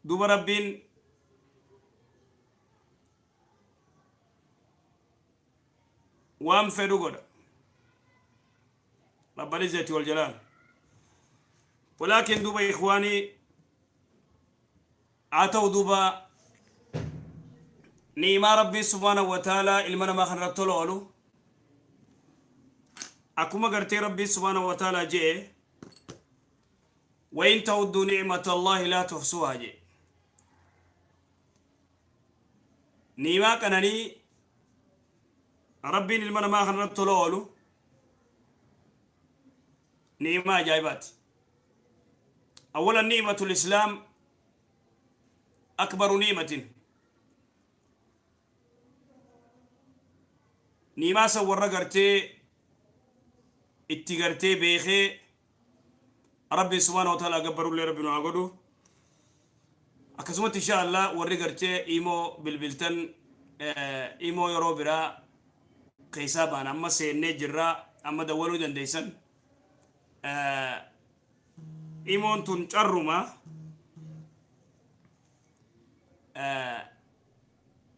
دوب ربين وام فدو غدا رب العزة والجلال. ولكن دوب إخواني عاتوا دوبا نيما ربي سبحانه وتعالى المنا ما خنرت له أكما قرتي ربي سبحانه وتعالى جي وإن تعدوا نعمة الله لا تحصوها جي نيما كانني ربي المنا ما خنرت له نيما جايبات. أولا نعمة الإسلام أكبر نعمة. نيما سورا قرتي اتقرتي بيخي ربي سبحانه وتعالى قبروا لي ربنا عقدو أكسمت إن شاء الله وري قرتي إيمو بالبلتن إيمو يرو برا قيسابان أما سيني جرا أما دولو دنديسن إيمون تنشرما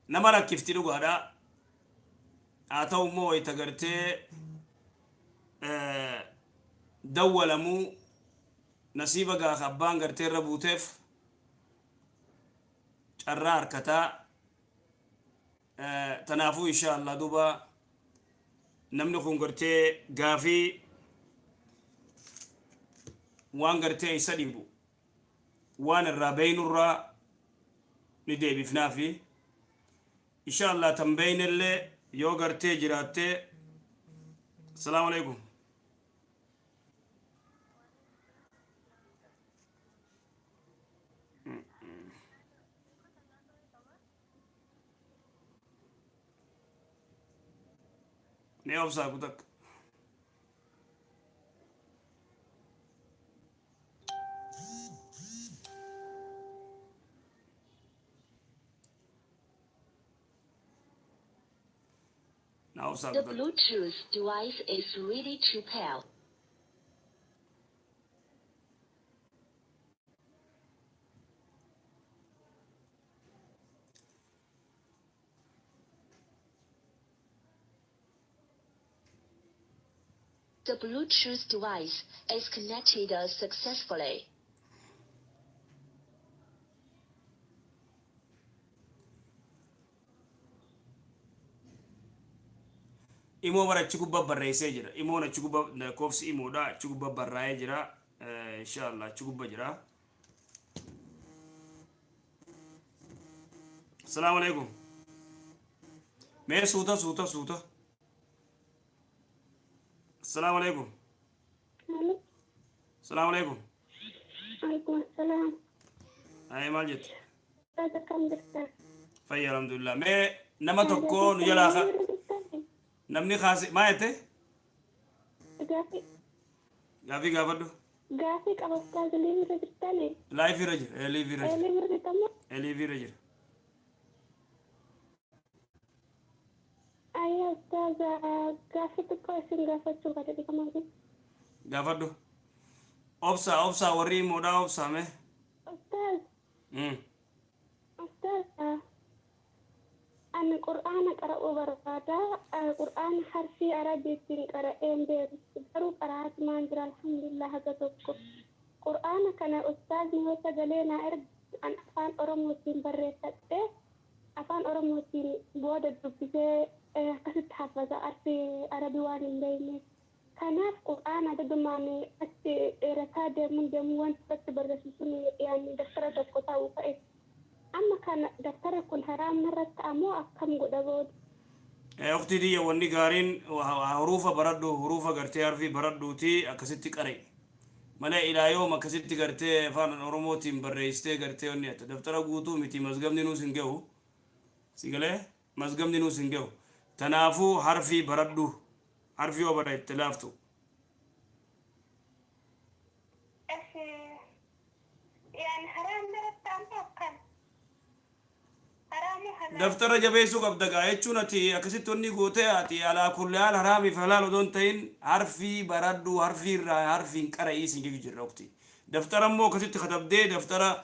نمرا كفتي لغادا آتاو مو يتقرتي دولمو نصيبا غا خبان قرتي ربوتف شرار كتا تنافو إن شاء الله دوبا نمنخون قرتي غافي وان قرتي يسديبو وان الرابين الرا ندي بفنافي إن شاء الله تنبين اللي يو قرتي جراتي. السلام عليكم. نيوم ساكوتك The Bluetooth device is ready to pair. The Bluetooth device is connected successfully. إمو مرة تشوكوبا برئيسة جرا إمو نا تشوكوبا كوفس إمو دا تشوكوبا برئي جرا إن شاء الله تشوكوبا جرا. السلام عليكم. मैं सूता सूता सूता السلام عليكم. السلام عليكم. عليكم السلام. أي مالجت. هذا كم دكتور؟ فيا الحمد لله. मैं نما تكون يلا خا نمني خاص ما يته. غافي. غافي غافدو. غافي كأستاذ ليفي رجتاني. لايف رجل. ليفي رجل. ليفي رجتامو. ليفي رجل. أي أستاذ غافي تكويسين غافي شو كده كمان. غافدو. أبصا وري مودا أبصا مه. أستاذ. أستاذ أنا قرآن أقرأ بركاته قرآن حرفي عربي تنقرأ إمبير برو قرأت ما أنجر الحمد لله هذا قرآن كان أستاذ نوسا جلينا أرد أن أفان أرموتين بريتات أفان أرموتين بود الدبجة قصد حفظة أرفي عربي وان بيني كانت قرآن هذا دماني أتي رتاد من جموان تبرسوني يعني دكتورة دكتورة وفائد أما كان دكتور يكون حرام مرة أمو أكم قدود. أختي دي وني قارين وحروفه بردو حروفه قرتي عرفي بردو تي أكسيتي قري. منا إلى يوم أكسيتي قرتي فان أورموتي بريستي قرتي ونيت دفتر قوتو متي مزجم دينو سنجو. سيقله مزجم دينو سنجو. تنافو حرفي بردو حرفي وبدا اتلافتو. يعني حرام مرة أمو أكم. دفتر جبيسو قبضة قايتشونا تي أكسيت وني قوتي على كل حال حرامي فلال ودون تين حرفي بردو حرفي را حرفي كرئيس نجي جرّوكتي دفتر أمو كسيت خطب دي دفتر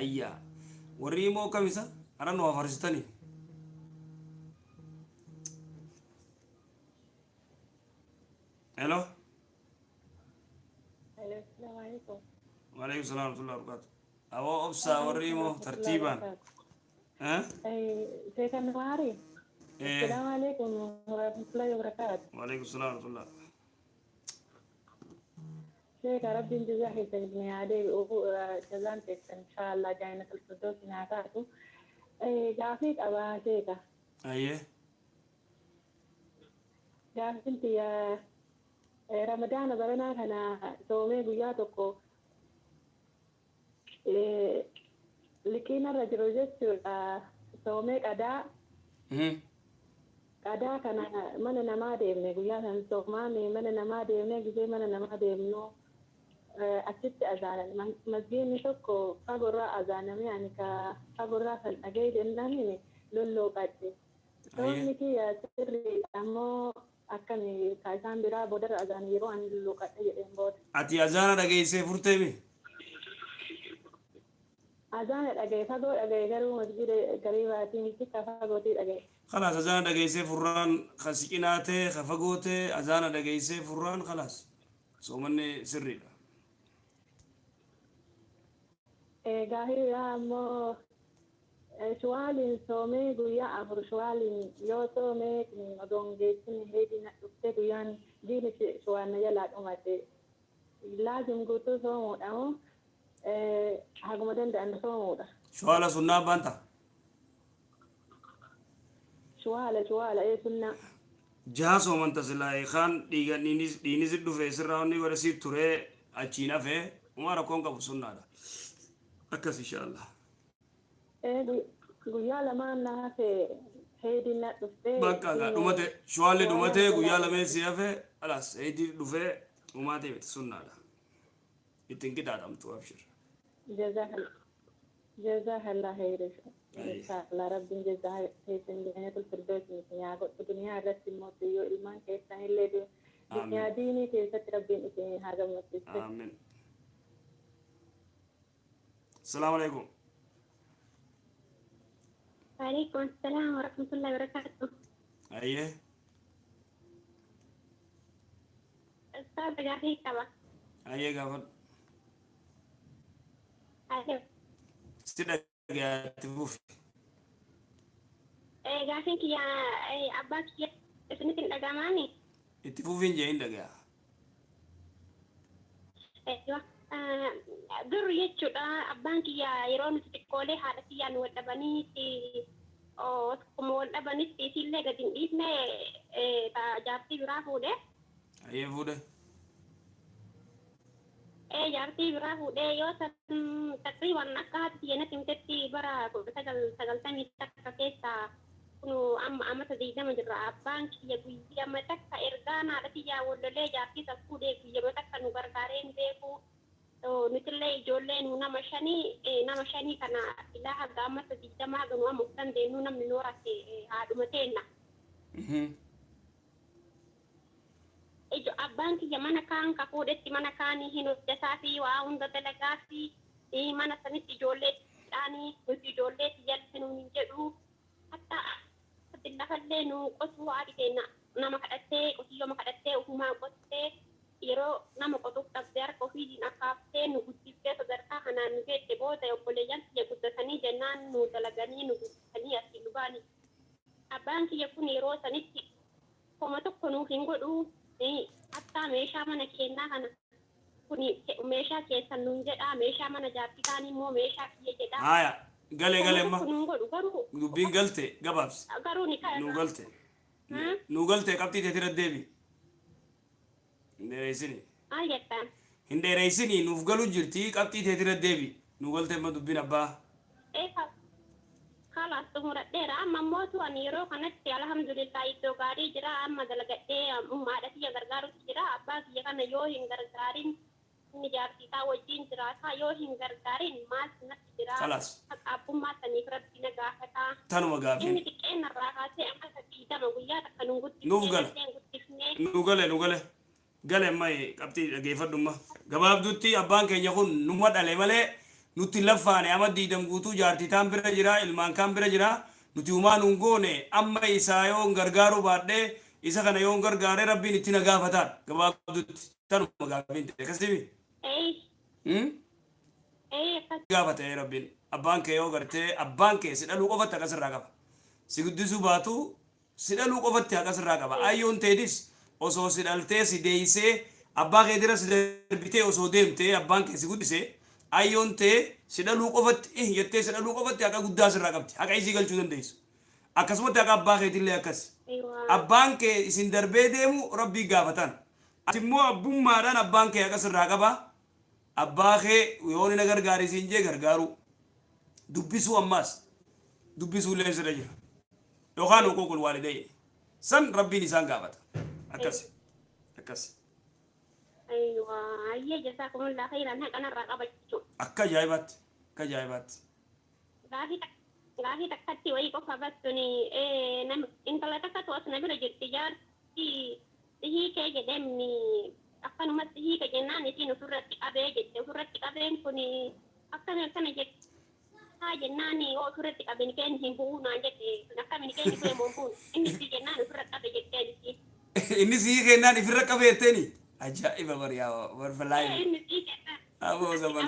ayya warri moo kamisa aran waa farsitani hello السلام عليكم. wa alaykum salaam wa rahmatullahi wa barakatuh awo obsa warri moo tartiban ha شيخ النواري. السلام عليكم ورحمة الله وبركاته. wa alaykum salaam wa rahmatullah شيخ ربي جزاك سيدنا عليه جزانتك إن شاء الله جاينا في الفردوس نعتاته. جافيك أبا شيخة. ayye جافنت يا رمضان برنا كان صومي بياتكو. لكن الرجل جسر صومي أداء أداء كان من نما ديمني بيات صوماني من نما ديمني جزء من نما ديمنو أكيد أذان مسجين نشكو فقرا أذان يعني كفقرا فالأجيد إنني لولو قدي صومي كي سري أمو أكني كايسان برا بدر أذان يرو أن لولو قدي يبود ati azana dhageyse furtemi أذان الأجيد فقر أجيد كرو مسجد قريبا تيمي كفقوتي أجيد خلاص azana dhageyse furran khasiqinate khafagote azana dhageyse furran khalas somanne sirrida gaahiru yaa ammoo shuwaaliin soomee guyyaa afur shuwaaliin yoo soomee odongeessin heedina dhufte guyyaan diini shuwaanna jalaa dhumate laazim guutuu soomuudha moo haguma danda'an soomuudha. shwala sunna banta Shuwaala sunnaa. jaha somanta silai khan diga dinis dhufe sirraawni wala si ture achiin hafe umara kon qabu sunnaadha akkas inshallah Guyyaa lamaan na hafe heedina dhufte. bakka ga dhumate shwalli dhumate guyyaa lameen si hafe alas heedi dhufe umate bet sunnaadha ittin qixaadhamtu abshir جزاها الله خير إن شاء الله ربي جزاها خير جنة الفردوس يا قد الدنيا رس الموت يو إيمان كيف اللي دو يا ديني كيف ربي إنتي هذا موت آمين السلام عليكم وعليكم السلام ورحمة الله وبركاته. أيه أستاذ جاهي كبا. أيه قبل أيوه. استدعى تفوف جاهي يا أباك يا سنة الأجماني. تفوفين جاين دقا أيوه. dur jechuudha abbaan kiyya yeroo nuti xiqqoolee haadha kiyyaan wal dhabaniitti akkuma wal dhabanitti isillee gadi hin dhiifne jaartii biraa fuudhe. Ayyee fuudhe. Jaartii biraa fuudhe yoo san taqriiban akka haati kiyya natti himtetti bara 1990 takka keessa kunu amma amata 20 jirra abbaan kiyya guyyaa takka ergaan haadha kiyyaa wallolee jaartii san fuudhee guyyaa takka nu gargaaree hin beeku. Nutillee ijoollee nu nama shanii kana ilaa hanga amma 20 ganu amma uftan deemnu namni noorate haadhuma teenna. Abbaan kiyya mana kaan ka fuudhetti mana kaanii hin hojjetaa fi waa hunda dalagaa fi mana sanitti ijoollee dhaanii nuti ijoollee tiyyalli nu hin jedhu hatta lafallee nu qotuu haadhi keenya nama kadhattee qotiyyoo kadhattee ufumaa qottee yeroo nama qotuuf dhabdee harka ofiitiin akkaaftee nu guddiftee sadarkaa kanaan nu geesse booda obboleeyyan kiyya guddatanii jennaan nu dalaganii nu guddatanii asii nu baani. Abbaan kiyya kun yeroo sanitti koma tokko nuuf hin godhu hatta meeshaa mana keenyaa kana kun meeshaa keessan nuun jedhaa meeshaa mana jaartii taanii immoo meeshaa kiyya jedhaa. Haaya galee ma nuun godhu garuu dubbiin galte gabaabsi garuu ni kana nu galte qabxii teetira deebi. Hindeereysini. Maal jettaan? Hindeereysini nuuf galu jirti qabxii teetira deebi nu galte ma dubbiin abbaa. Kalas xumuradheera amma immoo tu'an yeroo kanatti alhamdulillah iddoo gaarii jira amma dalagadhee haadha kiyya gargaarutti jira abbaa kiyya kana yoo hin gargaarin inni jaartiisaa wajjin jiraataa yoo hin gargaarin maal natti jira. Kalas. Abbummaa saniif rabbi na gaafataa. Tanuma gaafin. Inni xiqqeen irraa kaasee amma 30 guyyaa takka nu Nuuf gala. Nu gale. Gale mai qabxii dhageeffadhumma gabaabduutti abbaan keenya kun numa dhale malee nuti laffaane amma diidam guutuu jaartitaan bira jira ilmaan kan bira jira nuti umaan ungoone amma isaa yoo gargaaru baadhee isa kana yoo gargaare rabbiin itti na gaafataan gabaabdutti tanuma gaaffiin ta'e akkasiimi. Gaafate rabbiin abbaan kee yoo gartee abbaan kee si dhaluu qofatti akkasirraa qaba si guddisuu baatu si dhaluu qofatti akkasirraa qaba ayyoon teedis osoo si dhaltee si deeysee abbaa kee dira si darbitee osoo deemtee abbaan kee si guddisee ayyoon tee si dhaluu qofatti jettee si dhaluu qofatti akka guddaa sirraa qabdi akka isii galchuu dandeessu akkasumatti akka abbaa keetillee akkas abbaan kee isin darbee deemu rabbii gaafatan ati immoo abbummaadhaan abbaan kee akkasirraa qaba abbaa kee yoo ni na gargaari siin jee gargaaru dubbisuu ammaas dubbisuu illee sirra jira yookaan huquuqul waalidayni san rabbiin isaan gaafata akkas akkas أيوة هي جزاكم الله خيرا هيك أنا الرقابة شو akka ajaa'ibaatti akka ajaa'ibaatti غافي تكتي ويك فبستني إيه نم إنت لا تكتو أصلا برجع تجار هي كي جدمني أكنو مس هي كجناني تينو فرت أبي جد فرت أبين كوني أكنو جد هاي جناني أو فرت أبين كين هنبون عندك نكمل كين كل مبون إني في جناني فرت أبي جد كين inni sii kennaan ifirra qabeetteni ajaa'iba bariyaa barfalaayi aboo zaman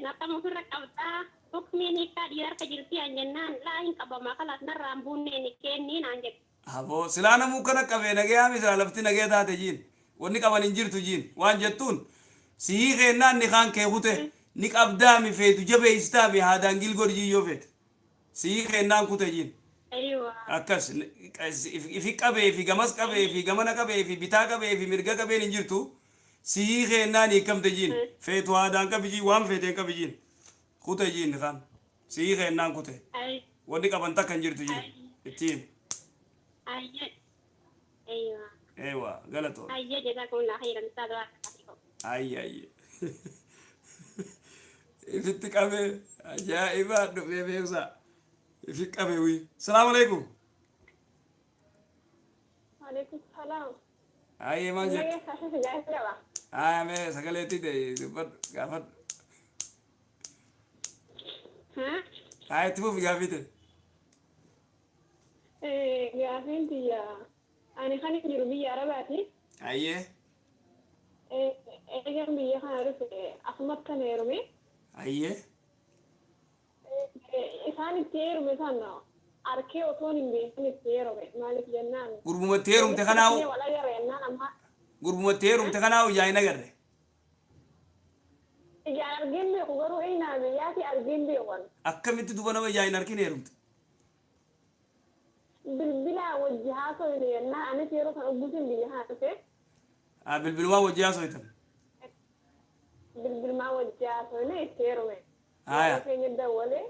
natamu firra qabdaa hukmiini ka dhiyaar ka jirti an jennaan laa hin qabamaa kalaas narraan buunnee ni kenniin an jedhe aboo silaa namuu kana qabee nagee haami silaa lafti nagee taate jiin wanni qaban hin jirtu jiin waan jettuun sii kennaan ni kaan kee kute ni qabdaami feetu jabeeystaami haadaan gilgorjii yoo feete sii kennaan kute jiin akkas ifi qabee fi gamas qabee fi gamana qabee fi bitaa qabee fi mirga qabeen hin jirtu sii kennaan hiikamte jiin feetu haadaan qabijii waan feeteen qabijin kute jiin kan sii kennaan kute wanni qaban takka hin jirtu jiin ittiin eewa galatoo ayye ifitti qabee ajaa'ibaa dhufee beeksaa ifi qabee wii salaamu alaikum وعليكم السلام ayye maal jettu aya mee sagaleetti de dubbadhu gaafadhu aya itti fufi gaafite gaafin tiyya ani kan jiru biyya arabaati ayye eegan biyya kana dhufe asumat kan heerume ayye isaan itti heerume sana arkee otoon hin beekin itti heerume maaliif jennaan gurbumatti heerumte kanaawu wala gareennan amma gurbumatti heerumte kanaawu yaa'in agarre ijaan argeen beeku garuu eenaa biyyaati argeen beekan akkamitti duba nama yaa'in arkin heerumte bilbilaa wajji haasoyne yennaa anis yeroo kan ogguusin biyya haa dhufe bilbilumaa wajji haasoytan bilbilumaa wajji haasoyne itti heerume aya keenya dawwalee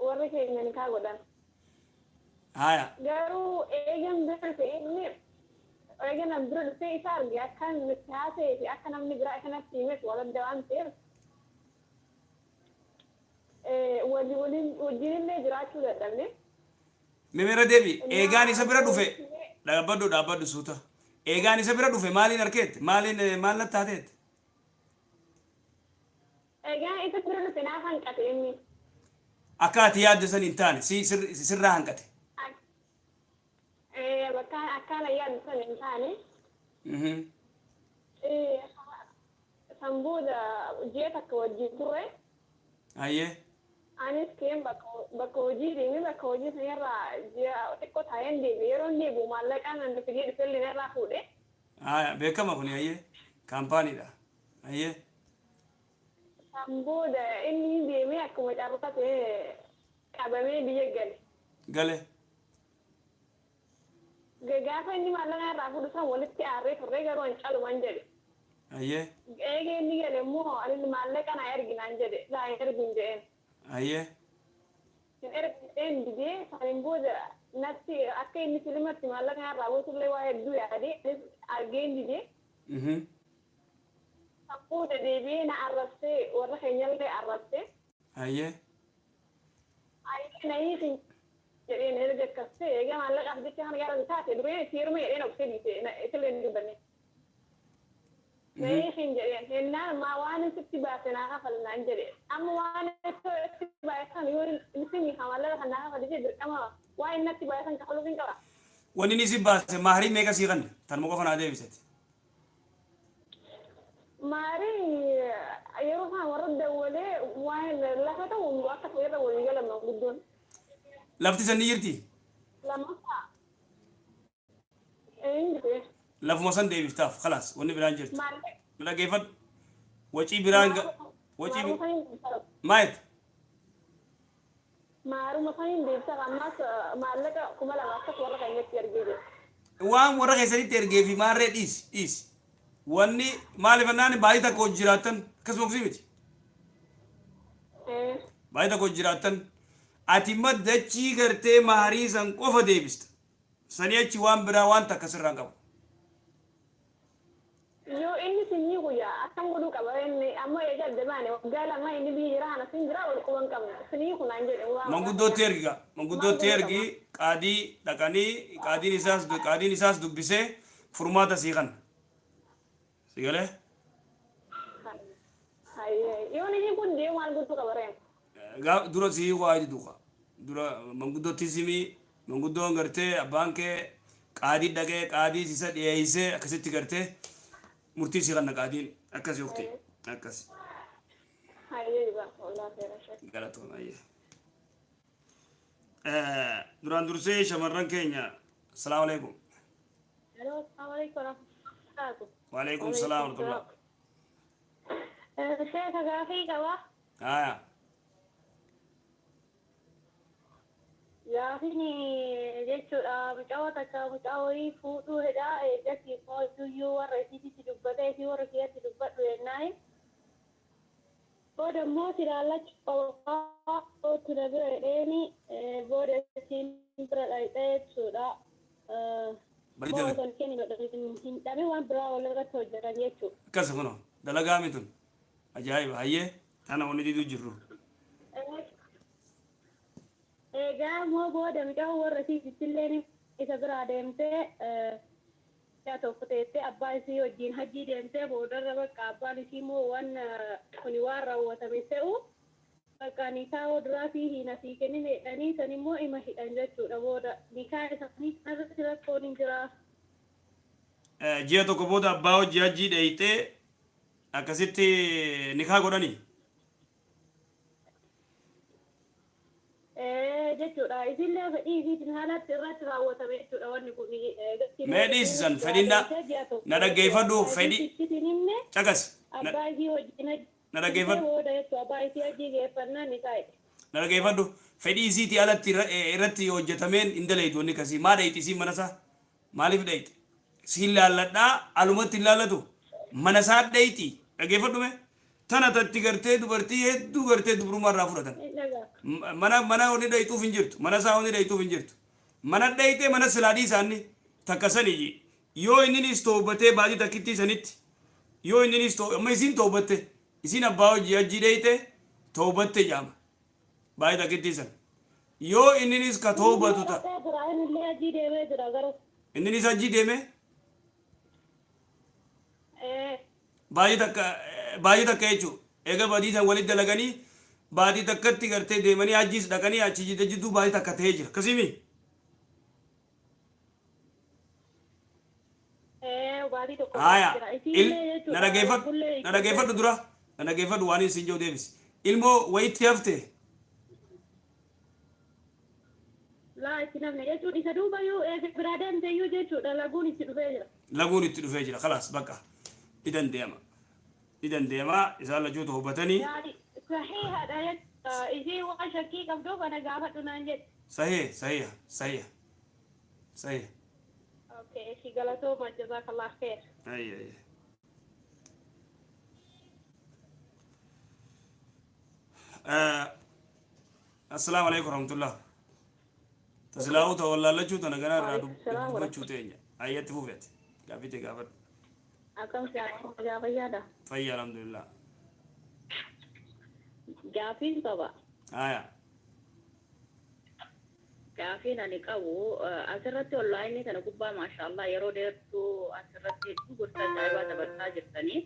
warri keenya ni kaa godhan aya garuu eegan bira dhufe inni eegan bira dhufe isa arge akka nuti haasa'ee fi akka namni biraa kanatti himes waladda waan ta'eef wajjinillee jiraachuu dadhabne memera deebi eegaan isa bira dhufe dhaabbadhu suuta eegaan isa bira dhufe maaliin arkeette maaliin maal nattaateette eegaan isa bira dhufe naaf hanqate inni akka ati yaadde san hin taane sirraa hanqate bakka akkana yaadde san hin taane san booda ji'a takka wajjin turre ayye anis keen bakka hojii deeme bakka hojii sanirraa ji'a xiqqoo taa'een deebi yeroon deebi'u maallaqaan nan fidee dhufellee irraa fuudhe aya beekama kun ayye kaampaaniidha ayye booda inni deemee akkuma carrate qabamee biyya gale gaafa inni maallaqa irraa fuudhu san walitti aarree turree garuu an caluman jedhe ayye eegee inni gale immoo ani maallaqa na erginaan jedhe laa hin ergin jedheen ayye hin ergin didee sanin booda natti akka inni filimatti maallaqa irraa buusullee waa hedduu yaade argeen didee Fuudha deebi'ee na arrabsee warra keenyallee arrabsee. Ayyee. Ayyee na hiisin jedheen erga akkasii egaa maallaqaaf jecha kana gara taate duree siiruma jedheen obsee dhiise isillee ni dubbanne. ما خنجر هنا ما وانا ستي باسنا قفلنا انجري اما وانا ستي باسنا يقول نسمي حوالا خنا قفل جدر كما واين نتي باسنا كحلو فين كرا wani ni sibbaase mahari meeqa sii qanne tan muka fanaa deebisate ماري يروح ورد ولا وين لا فتا وقت غير ولا لما بدون lafti san ni jirti لما ايه lafuma san deebiftaaf khalaas wani biraan jirtu ماري dhageeffadhu wacii biraan wacii maayet maaru mafahin deebsa qammas maallaqa kuma lamaaftas warra keenyatti argee waan warra keessanitti ergee fi maarree dhiis wanni maalifannaan baay'ee takka hojii jiraattan akkasuma ofii miti baay'ee takka hojii jiraattan ati maddachii gartee maarii san qofa deebista sanii achi waan biraa waan takka sirraan qabu yoo inni sinii guyyaa akkam godhuu qaba inni amma eega adda baane waggaa lama inni biyya jira ana sin jira wal quban qabna sinii kunaan jedhe manguddootti ergiga manguddootti ergi qaadii dhaqanii qaadiin isaas dubbisee furmaata sii kan si galee yoo ni kun deemu maal gochuu qaba reen dura sii waa idi duuqa dura manguddootti simii manguddoon gartee abbaan kee qaadii dhaqee qaadii isa dhiyeessee akkasitti gartee murtii sii kan qaadiin akkasi yoktee akkasi galatoon ayyee duraan dursee shamarran keenya assalaamu alaikum waalaikum salaam warahmatullah sheeka gaafii qaba aya gaafin jechuudha mucaa takka mucaa horii fuudhuu hedha eeggatti qootuyyuu warra isiitti dubbatee fi warra keessatti dubbadhu jennaan booda immoo silaallachi qofaa ootu na bira jedheeni booda isiin bira dhayxee jechuudha mooton kenni hin dhabe waan biraa walirratti hojjetan jechuudha. Akkasa kunoo dalagaa mitun ajaa'iba hayyee tana wanni diduu jirru. Egaa immoo booda mucaa warra isiittillee isa biraa deemtee yaa tokko teessee abbaa isii wajjin hajjii deemtee boodarra bakka abbaan isii immoo waan kuni waan raawwatame ta'u bakka nikaa duraa fi hiina sii kennin jedhanii san immoo ima hidhan jechuudha booda nikaa isaanii irratti rakkoon hin jira. Ji'a tokko booda abbaa hojii hajjii dheeyxee akkasitti nikaa godhanii. Jechuudha isillee fedhii isiitiin haalatti irratti raawwatame jechuudha wanni kun mee dhiisisan fedhiin na dhaggeeffadhu fedhii caqas abbaa isii wajjin na dhaggeeffadhu booda jechuudha abbaa isii hajjii geeffannaan ni taa'e na dhaggeeffadhu fedhii isiitii alatti irratti hojjetameen hin dalaytu wanni kasii maa dhayti isiin mana isaa maaliif dhayti siin laalladhaa alumatti hin laallatu mana isaa dhayti dhaggeeffadhu mee tana tatti gartee dubartii hedduu gartee dubrummaa irraa fudhatan mana honi dhaytuuf hin jirtu mana isaa honi dhaytuuf hin jirtu mana dhaytee mana silaadii isaanii takka sanii yoo inninis toobatee baadii takkitti sanitti yoo inninis amma isiin toobatte isiin abbaa hojii hajjii dhaytee toobatte jaama baadii takkitti san yoo inninis ka toobatu ta inninis hajjii deeme baadii takka jechuun eega baadii san walitti dalaganii baadii takkatti gartee deemanii hajjiis dhaqanii achi jidduu baadii takka ta'ee jira akkasimi. Haya na dhaggeeffadhu dura na dhaggeeffadhu waan isin jiru deebis ilmoo wayitti hafte. Laa itti namne jechuudha isa duuba yoo biraa deemte iyyuu jechuudha laguun itti dhufee jira. Laguun itti dhufee jira khalaas bakka idan deema isaan lachuu hubatanii. صحيح هذا يجي وشكي كم دوب أنا قاعدة نانجد صحيح أوكي شي قالتو ما جزاك الله خير أي السلام عليكم ورحمة الله تسلاو تولى لجو تنقنا رادو بچو تينيا أيات فوفيت قابيتي قابت أكم سيارة جابا يادا فيا الحمد لله Gaaffiin qaba. Aya. Gaafiin ani qabu asirratti onlaayinii kana gubbaa maashaallah yeroo dheertuu asirratti hedduu gorsa ajaa'ibaa dabarsaa jirtanii.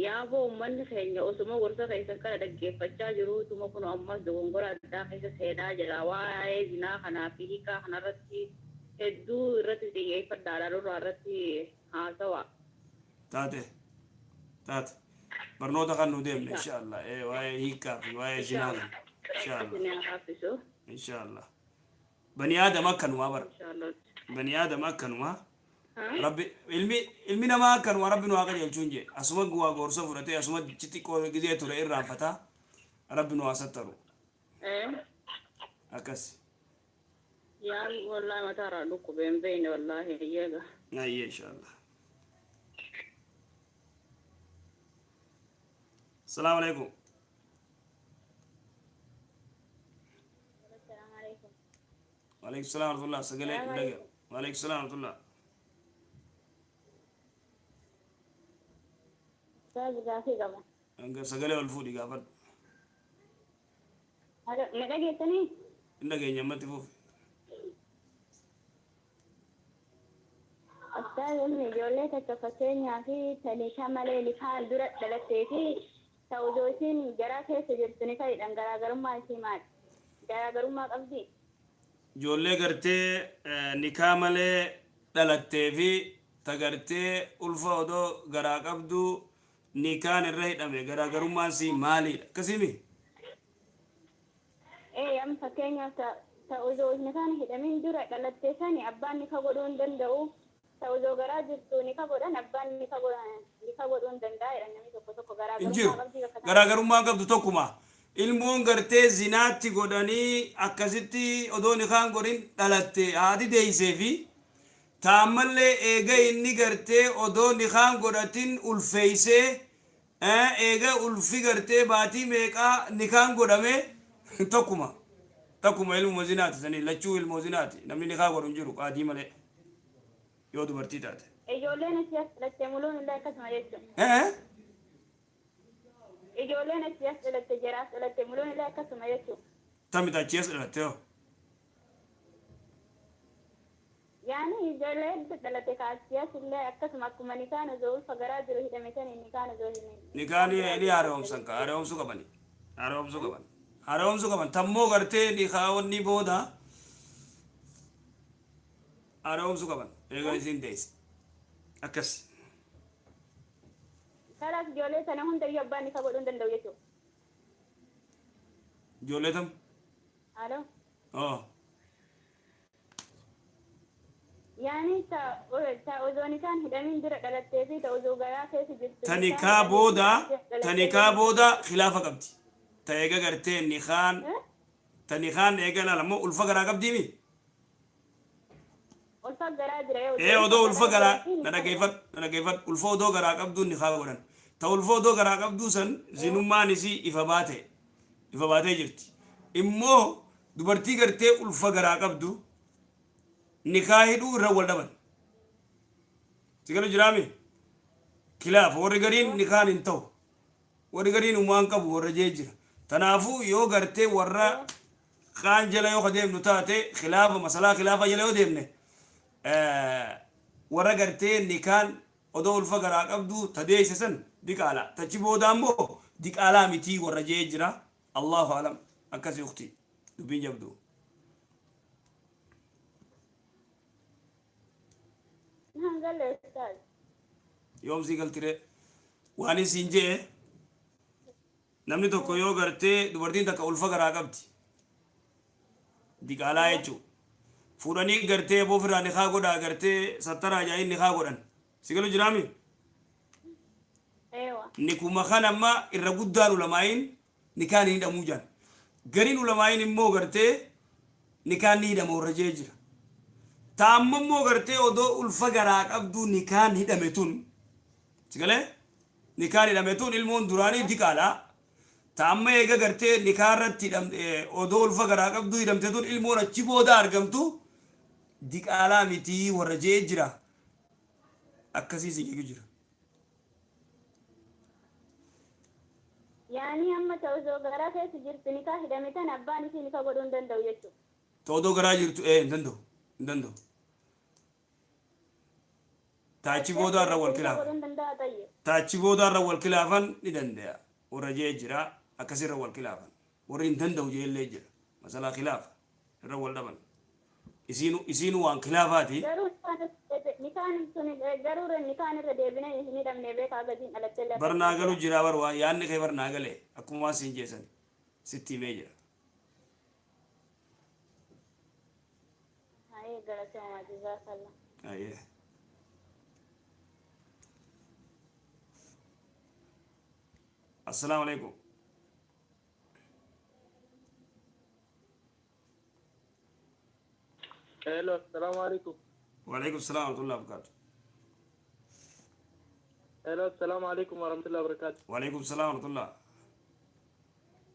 Yaaboo uummanni keenya osuma gorsa keessan kana dhaggeeffachaa jiruutuma kun ammas dogongora addaa keessa seenaa jira. Waa'ee zinaa kanaa fi hiikaa kanarratti hedduu irratti xiyyeeffadhaadhaan irraa irratti haasawa. taate barnoota kan nu deemne inshallah waa'ee hiikaa fi waa'ee zinaa kan inshallah bani aadama akkanuma bara bani aadama akkanuma rabbi ilmi namaa akkanuma rabbi nu haa qajeelchuun jee asuma guwaa gorsa fudhatee asuma xixiqqoo gizee ture irraanfataa rabbi nu haa sattaru akkas yaa wallahi mataarraa dhukkubeen beeyne wallahi hiyyeega ayye inshallah السلام عليكم وعليكم السلام ورحمة الله سجلي وعليكم السلام ورحمة الله سجلي والفودي قافل هذا نلاقي تاني إنك يا جماعة فوف أستاذ أمي جولة تفتين يا في تاني كمال اللي كان درة ثلاثة توجوتين جراكة سجلتني كاي دعنا ما يسمع ما قصدي جولة قرتي نكاملة دلتة في تقرتي ألفا ودو جراك أبدو نكان الرهيد أمي ما سي مالي كسيمي إيه أم فكينيا توجوتين كان هدمين درة ثلاثة ثاني أبان نكابودون دندو توجو جراجتو نكابودان أبان نكابودون دنداي أنا garaagarummaa qabdu tokkuma ilmoon gartee zinaatti godhanii akkasitti odoo nikaan godhin dhalatte haati deeysee fi taammallee eega inni gartee odoo nikaan godhatin ulfeeysee eega ulfi gartee baatii meeqaa nikaan godhame tokkuma ilmoo zinaati sanii lachuu ilmoo zinaati namni nikaa godhu hin jiru qaadii malee yoo dubartii taate ijoolleen asii as dhalatte muluun illee akkasuma jechuudha ijoolleen asii as dhalatte jaraas dhalatte muluun illee akkasuma jechuudha tamit achi as dhalatte yoo yaani ijoollee dhalatte kaasii as illee akkasuma akkuma nikaan osoo ulfa garaa jiru hidhame sanii nikaan osoo hidhame nikaan ni haaromsan ka haaromsu qaban tammoo gartee nikaawwanni booda haaromsu qaban eega isin deesse akkas kalaas ijoollee sana hundayyuu abbaan nikaa godhuu hin danda'u jechuudha ijoollee tam haaloo yani ta ozoon isaan hidhamiin dura dhalattee fi ta ozoo garaa keessa jirtu tanikaa booda khilaafa qabdi ta eega gartee nikaan eega lalamoo ulfa garaa qabdiimi ulfa garaa jira odoo ulfa garaa na dhageeffadhu ulfa odoo garaa qabduu nikaa godhan ta ulfa odoo garaa qabduu san zinummaan isii ifa baatee jirti immoo dubartii gartee ulfa garaa qabdu nikaa hidhuu irra wal dhaban sigala jiraame kilaaf warri gariin nikaan hin ta'u warri gariin umaan qabu warra jee jira tanaafuu yoo gartee warra kaan jala yoo deemnu taate khilaafa masalaa khilaafa jala yoo deemne warra gartee nikaan odoo ulfa garaa qabdu tadeeyse san diqaala tachi booda ammoo diqaalaa mitii warra jee jira allahu alam akkasi ukti dubbiin jabdu yoom si galtire waan isin jee namni tokko yoo gartee dubartiin takka ulfa garaa qabdi diqaalaa jechuu fuudhanii gartee boofirraa nikaa godhaa gartee sattara ajaa'iin nikaa godhan si galu jiraami nikuma kan amma irra guddaan ulamaayin nikaan ni hidhamuu jaan gariin ulamaayin immoo gartee nikaan ni hidhama warra jee jira taamammoo gartee odoo ulfa garaa qabdu nikaan hidhame tun sigale nikaan hidhame tun ilmoon duraanii diqaalaa taamma eega gartee nikaarratti odoo ulfa garaa qabdu hidhamte tun ilmoon achi booda argamtu diqaalaa mitii warra jee jira akkasii siqiigu jira ani amma ta'u zo garaa keessa jirtu nikaa hidhame tan abbaan isii nikaa godhuu hin danda'u jechuudha. Todo garaa jirtu hin danda'u. Taachi boodarra wal khilaaf. Godhuu hin danda'a ta'e. Taachi boodarra wal khilaafan ni danda'a. Warra jee jira akkasirra wal khilaafan. Warri hin danda'u jeellee jira. Masalaa khilaafa irra wal dhaban. Isiinu waan khilaafaati. Garuu nikaan irra deebinee hin hidhamne beekaa gadiin dhalattee lafa. Barnaa galu jira bar waan yaadni kee barnaa galee akkuma waan siin jeesan sitti himee jira. Hayee galatoomaa jazaakallah. Ayee. Assalamu alaikum. Hello, assalamu alaikum. Waalaikum salam warahmatullahi wabarakatuh. Hello, assalamu alaikum warahmatullahi wabarakatuh. Waalaikum salam warahmatullah.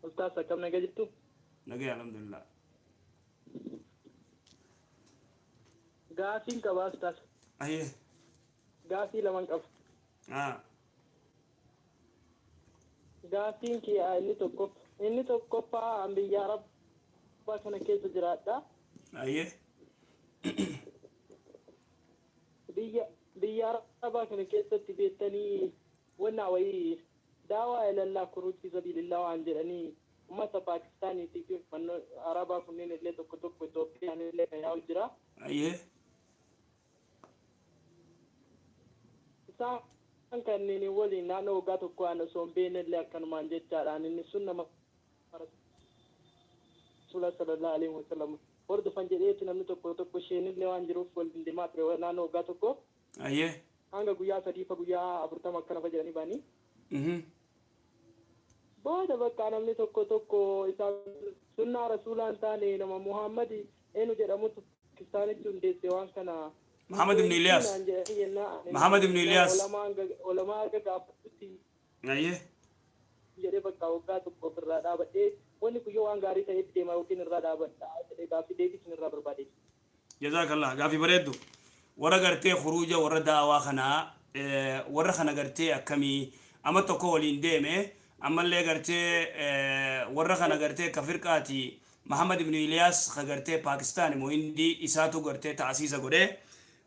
Ustaz, akkam nagaa jirtu? Nagee alhamdulillah. Gaafiin qaba Ustaz. Ayee. Gaafii lamaan qaba. Gaafiin kiyya inni tokkoffaa an biyya Arabaa kana keessa jiraadha. Ayee. Biyya Arabaa kana keessatti beektanii wannaa wayii daawaa ilallaa kuruutti sabilillah waan jedhanii ummata Paakistaaniitii fi uffannoo Arabaa kunneen illee tokko Itoophiyaan illee kan yaa'u jira. Ayee. Isaan kanneen waliin naannoo waggaa tokko waan osoo hin beekne illee akkanumaan jechaadhaan inni sun nama Rasuula sallallahu alaihi wasallam hordofan jedheetti namni tokko isheenillee waan jiruuf waliin deemaa ture naannoo waggaa tokko. Ayee. Hanga guyyaa 3 fa guyyaa 40 akkana fa jedhanii baanii. Booda bakka namni tokko isaa sunnaa rasuulaan taane nama Muhammad eenyu jedhamutu Pakistaanitti hundeesse waan kana. Muhammad ibn Ilyas. Muhammad ibn Ilyas. Olamaa akka gaafatutti. Ayee. Jedhee bakka waggaa tokko irraa dhaabadhee wanni guyyoo waan gaarii ta'eef deema yookiin irraa dhaabadha jedhee gaaffii deebisin irraa barbaade. Jazakallah gaafii bareeddu. Warra gartee khuruuja warra daawaa kanaa warra kana gartee akkamii amma tokko waliin deeme ammallee gartee warra kana gartee ka firqaati Muhammad ibn Ilyas ka gartee Pakistaan moo Hindii isaatu gartee taasiisa godhee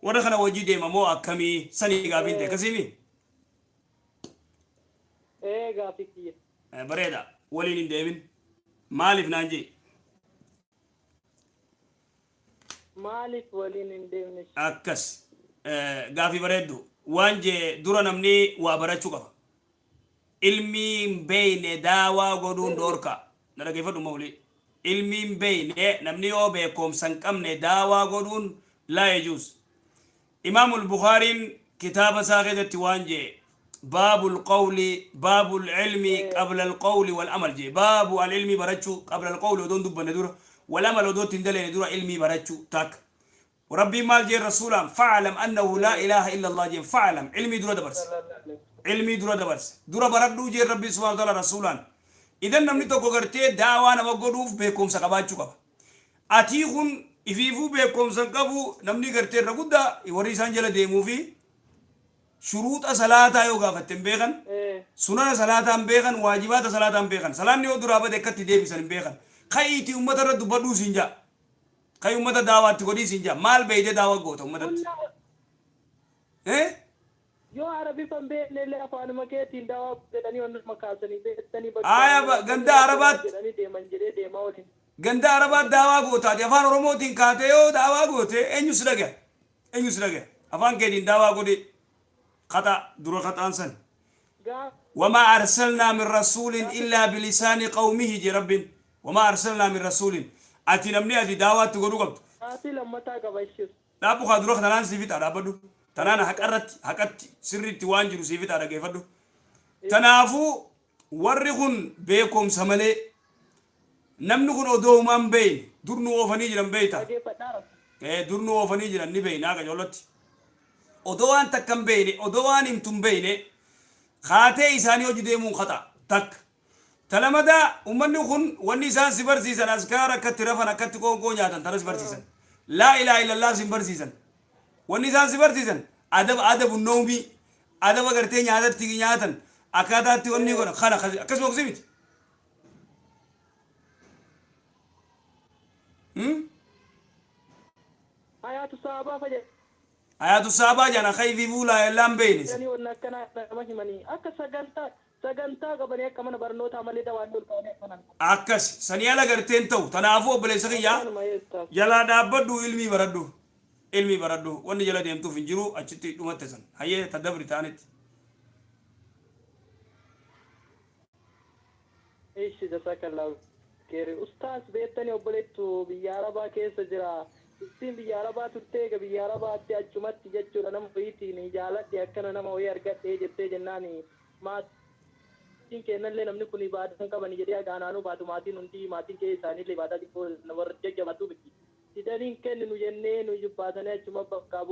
warra kana wajji deema moo akkamii sanii gaafiin ta'e akkasimi. Gaafii kiyya. Bareeda waliin hin deemin maaliif naan jee. Maaliif waliin hin deemne? Akkas gaafii bareeddu waan jee dura namni waa barachuu qaba. Ilmiin beeyne daawaa godhuun dhoorka. Na dhageeffadhu mawlii. Ilmiin beeyne namni yoo beekumsa hin qabne daawaa godhuun laa yajuuz. Imaamul Bukhaariin kitaaba isaa keessatti waan jee باب القول باب العلم قبل القول والعمل جي باب العلم برچو قبل القول ودون دب ندور والعمل ودون تندل ندور علمي برچو تاك وربي مال جي رسولا فاعلم انه لا اله الا الله جي فاعلم علمي دور دبرس علمي دور دبرس دور بردو جي ربي سبحانه وتعالى رسولا اذا نمني تو غرتي داوانا وغدوف بكم سقباچو قبا اتيخون افيفو بكم سنقبو نمني غرتي رغدا وريسان جل ديمو في شروط صلاة يوغا فتن بيغن سنن صلاة بيغن واجبات صلاة بيغن صلاة نيو درابة دكت ديبي سن بيغن خيتي أمة رد بدو سنجا خي أمة دعوات تقولي سنجا مال بيجي دعوة قوت أمة يو عربي فم بين اللي أفعل مكيتين دعوة بدني ونس مكاسني بدني غندا عربات غندا عربات دعوة قوت أدي أفعل رموتين كاتيو دعوة قوت أنيو سلقة أفعل كيدين دعوة قوتي خطأ درو خطأ أنسن وما أرسلنا من رسول إلا بلسان قومه جي رب وما أرسلنا من رسول أتي نمني أتي دعوات تقولوا قبط أتي لما تاقا بيشير لا بخوا درو خطأ سيفيت على بدو تنانا حكت سري توانجرو سيفيت على كيفدو تنافو ورغن بيكم سملي نمنكن أدو من بين درنو وفني جرم بيتا درنو وفني جرم نبي ناقا جولتي odowaan takkan beeyne odowaan himtun beeyne kaatee isaanii hojii deemuun khata tak talamada ummanni kun wanni isaan si barsiisan askaar akkatti rafan akkatti qoonqoo nyaatan tanas barsiisan laa ilaaha illallah sin barsiisan wanni isaan si barsiisan adabu noomi adaba gartee nyaatatti nyaatan akkaataatti wanni godhan kana akkasuma akkasi miti Hayaatu saabaa fayyada. Ayatu saba jana kai vivula elam beinis. Yani wannan kana nama himani akka sagantaa qabanii akka mana barnootaa malee dawaan ol qabanii akkanan. Akkas saniala garteen ta'u tanaafu obboleessa kiyya Kanuma yeestaa. jalaa dhaabbadhu ilmii baradhu ilmii baradhu wanni jala deemtuuf hin jiru achitti dhumatte san hayyee tadabri ta'anitti. Ishi jazakallahu khairan. Ustaas beektanii obboleettu biyya Arabaa keessa jira. Ittiin biyya Arabaa turtee ga biyya Arabaatti achumatti jechuudha nama wayiitiin jaaladhe akkana nama wayii argadhee jettee jennaan maatiin kennallee namni kun ibaadaa qaban jedhee agaanaanuu baatu maatiin hundi maatiin kee isaaniillee ibaadaa xiqqoo namarra jajjabatu miti. Didaniin kenninu jennee nu jibbaatanii achuma bakka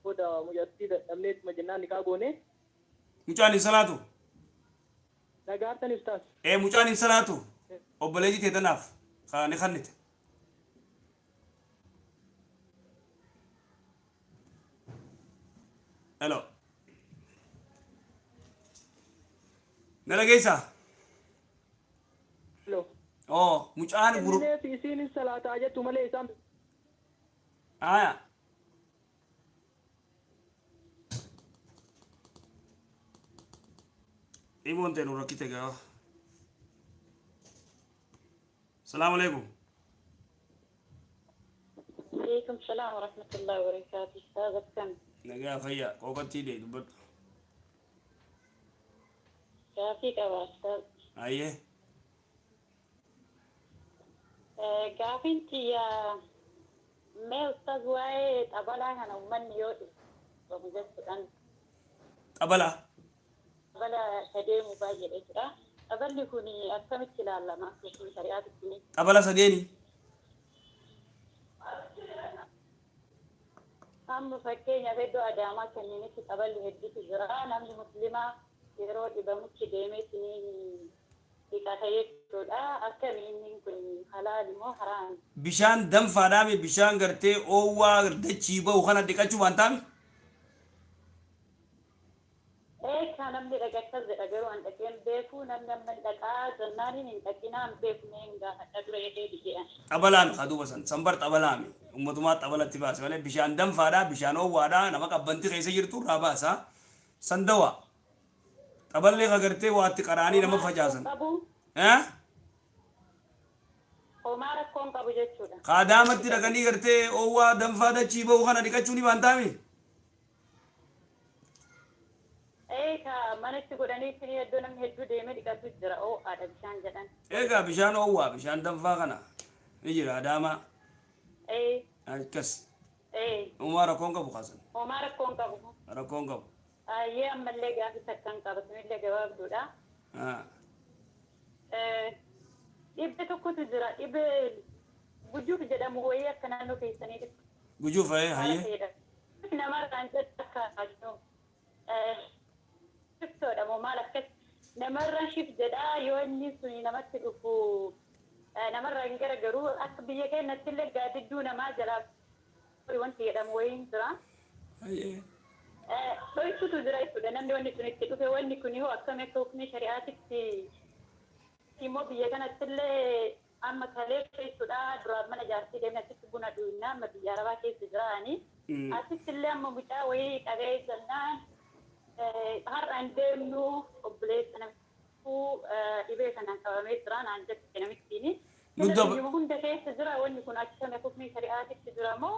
booda mucattii dadhabneetuma jennaan niqaa goone. Mucaan hin salaatu. Nagaartani ustaas. Mucaan hin salaatu obboleetti teetanaaf ni kannite. Hello. Nala geessa. Hello. Mucaan guru. Kennee fi isiin salaataa jettu malee isaan. Aya. Ibon tenu rakite gawa. Assalamu alaikum. عليكم السلام ورحمة الله وبركاته. أستاذ كم؟ Nagaa fayyaa qoqotti dee dubbadhu. كافيك يا أستاذ. Ayyee. كافينتي يا ما أستاذ واي أبلا أنا ومن يوسف ومجلس أن Qabala. أبلا هدي مباجر إجرا أبلا كوني أكمل كلا ما في شريعة كوني Qabala sadeeni. أما فكينا بدو أداما كنيني في أبلا هدي في جرا نام مسلمة يرو إبامك ديمتني إكاتيك تودا أكمل كن حلال مو حرام Bishaan danfaadhaami bishaan gartee oowwaa dachii bahu kana dhiqachuu baantaami. كان من رجعت أجرو أن أكين بيفو نم من دكا زناني من دكينا بيفو نينغا أدرو يدي بيجي Qabalaan qaduuba san sanbar qabalaami ummatumaa qabalatti baase malee bishaan danfaadhaa bishaan oowwaadhaa nama qabbanti keessa jirtu irraa baasa sandawa qaballee kagartee waatti qaraanii nama facaasan. Omara kon qabu jechuudha. Qaadaamatti dhaqanii gartee oowwaa danfaa dachii bahu kana dhiqachuu ni baantaami. Ka manatti godhanii fi iddoo namni hedduu deemee dhiqatu jira. Aada bishaan jedhan. Egaa bishaan oowwaa bishaan danfaa kana ni jira adaamaa. Akkas. Uumaa rakkoon qabu kaasan. Omara kon qabu. Rakkoon qabu. Yee ammallee gaafi takkan qabatanillee gabaabduudha. Dhibbe tokkotu jira. Dhibbe gujuuf jedhamu wayii akka naannoo keessanii Gujuuf hayyee. namarraan jedha akka shiftoodha moo maal akkas namarraan shif jedha yoo inni suni namatti dhufu namarraa hin garagaruu akka biyya keenyatti illee gaadidduu namaa jalaa wanti jedhamu wayiin jira. Dhoytutu jira jechuudha namni wanni sun itti dhufe wanni kun yoo akkam akka hukmi shari'aatitti immoo biyya kanatti illee amma kalee jechuudha duraan mana jaartii deemee achitti buna dhuunna amma biyya arabaa keessa jiraanii asitti illee amma mucaa wayii qabee jennaan har'aan deemnu obboleessa namichuu dhibee kanaan qabamee jira naan jette namittiini. Hunda keessa jira wanni kun akkam akka hukmi shari'aatitti jira moo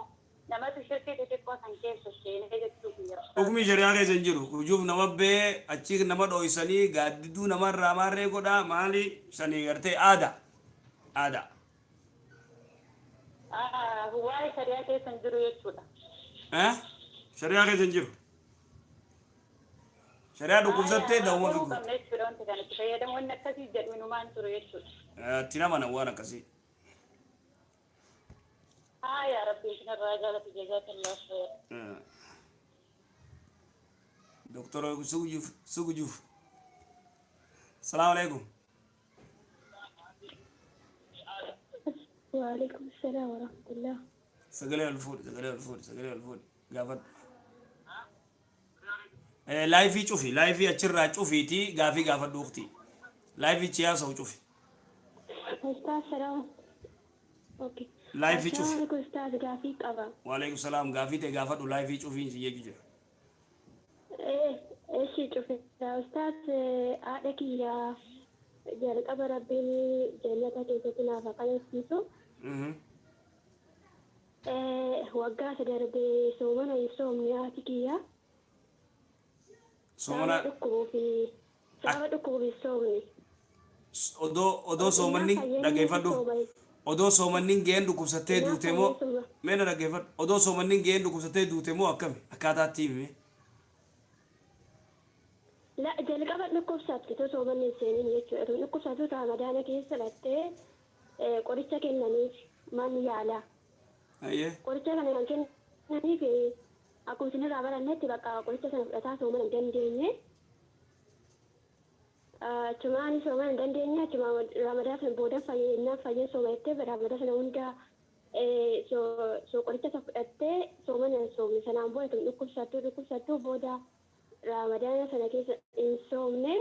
namatu shirkii xixiqqoo san keessa seenee jechuuf jira. Hukmi shari'aa keessa hin jiru. Gujuuf nama bee achi nama dho'isanii gaaddidduu namarraa maarree godhaa maali sanii gartee aadaa. Aadaa. Waa'ee shari'aa keessa hin jiru jechuudha. Shari'aa keessa hin jiru. Shari'aa dhukkubsattee dawuma figu. Qabna jechuudha wanti kanatti fayyadamu wanni akkasii jedhu inumaan jiru jechuudha. Itti nama na waan akkasii. يا ربي إن الرجال في جزاك الله خير. دكتور سوجوف السلام عليكم. وعليكم السلام ورحمة الله. سجلي الفول قافت لايفي شوفي لايفي أشرة شوفي تي قافت دوختي لايفي تياسو شوفي. أستاذ سلام. اوكي لايف السلام يشوف. عليكم استاذ قافي قبا. وعليكم السلام قافي تقافت لايف يشوف يجي جرا. ايه ايش شوفي يا استاذ عليك يا جل قبا ربي جنتك كيفتنا فقال سيسو وقعت دربي سومنا يسوم نياتك يا سومنا في سامة في سومني odoo soomanni dhaggeeffadhu odoo soomanni ga'een dhukkubsattee duute moo meena dhaggeeffadhu odoo soomanni ga'een dhukkubsattee duute moo akkami akkaataatti himi لا جل قبل نكوب سبت تو سومن السنين يجوا نكوب سبت رمضان كيس لته قريتك إنني من يعلى ayyee قريتك أنا يمكن نبي في أكون سنة رابع النت بقى قريتك أنا بتاع سومن دنديني cuma ni soman dandenya cuma ramadan sen boda faye na faye somete ramadan sen unda so korita sapatte soman en so misalan boy to duku satu boda ramadan sen ke insomne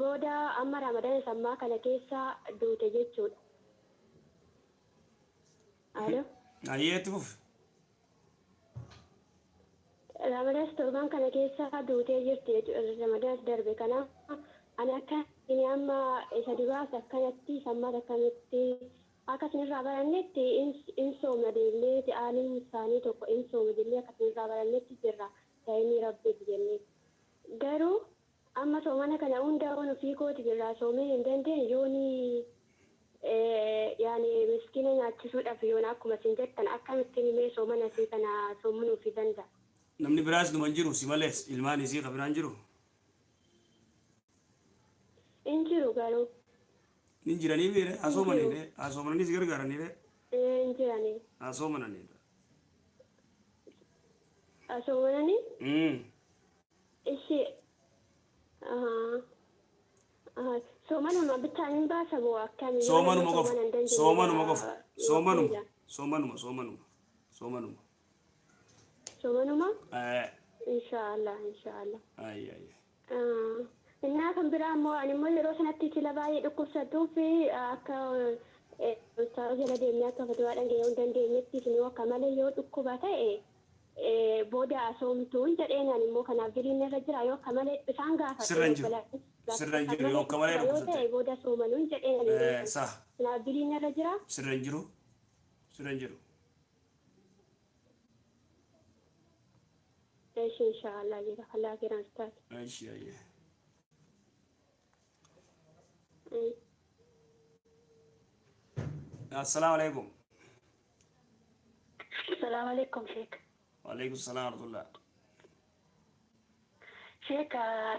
boda amma ramadan samma kana kesa dute jechuudha. Alo ayyee tuuf ramadan torban kana kesa dute jirti ramadan darbe kana ana kan ini amma isa dibasa kanatti samma kanatti akasin rabarannetti insomma delle ti alim sani to ko insomma delle akasin rabarannetti jirra tayni rabbi jenne garu amma somana kana unda ono fiko ti jirra some ndende yoni yani miskina nyachisu da fiyona kuma sinjettan akamitti me somana si kana somunu fidanda namni biraas dhuman jiru si malees ilmaan isii qabiraan jiru injiru garu nin jiranii miire asoomananii si gargaaranii injirani asoomananii asomanani ishi somanuma bitaanin baasa moo akkami soomanuma qofa soomanuma qofa soomanuma somanuma inshallah ay innaa kan biraa immoo ani immoo yeroo sanatti sila baay'ee dhukkubsaduu fi akka ustaara jala deemnee akka fatuwaadhaan gahee hin dandeenyetti isin akka malee yoo dhukkuba ta'e booda asoomtuun jedheen ani immoo kanaaf jiriin irra jira yoo akka malee isaan gaafatu sirran jiru yoo akka malee dhukkubsatte booda soomanuun jedheen ani kanaaf jiriin irra jira sirran jiru inshallah jira Allah kiran ustaad ayyee السلام عليكم. السلام عليكم شيخ. وعليكم السلام ورحمة الله. شيخ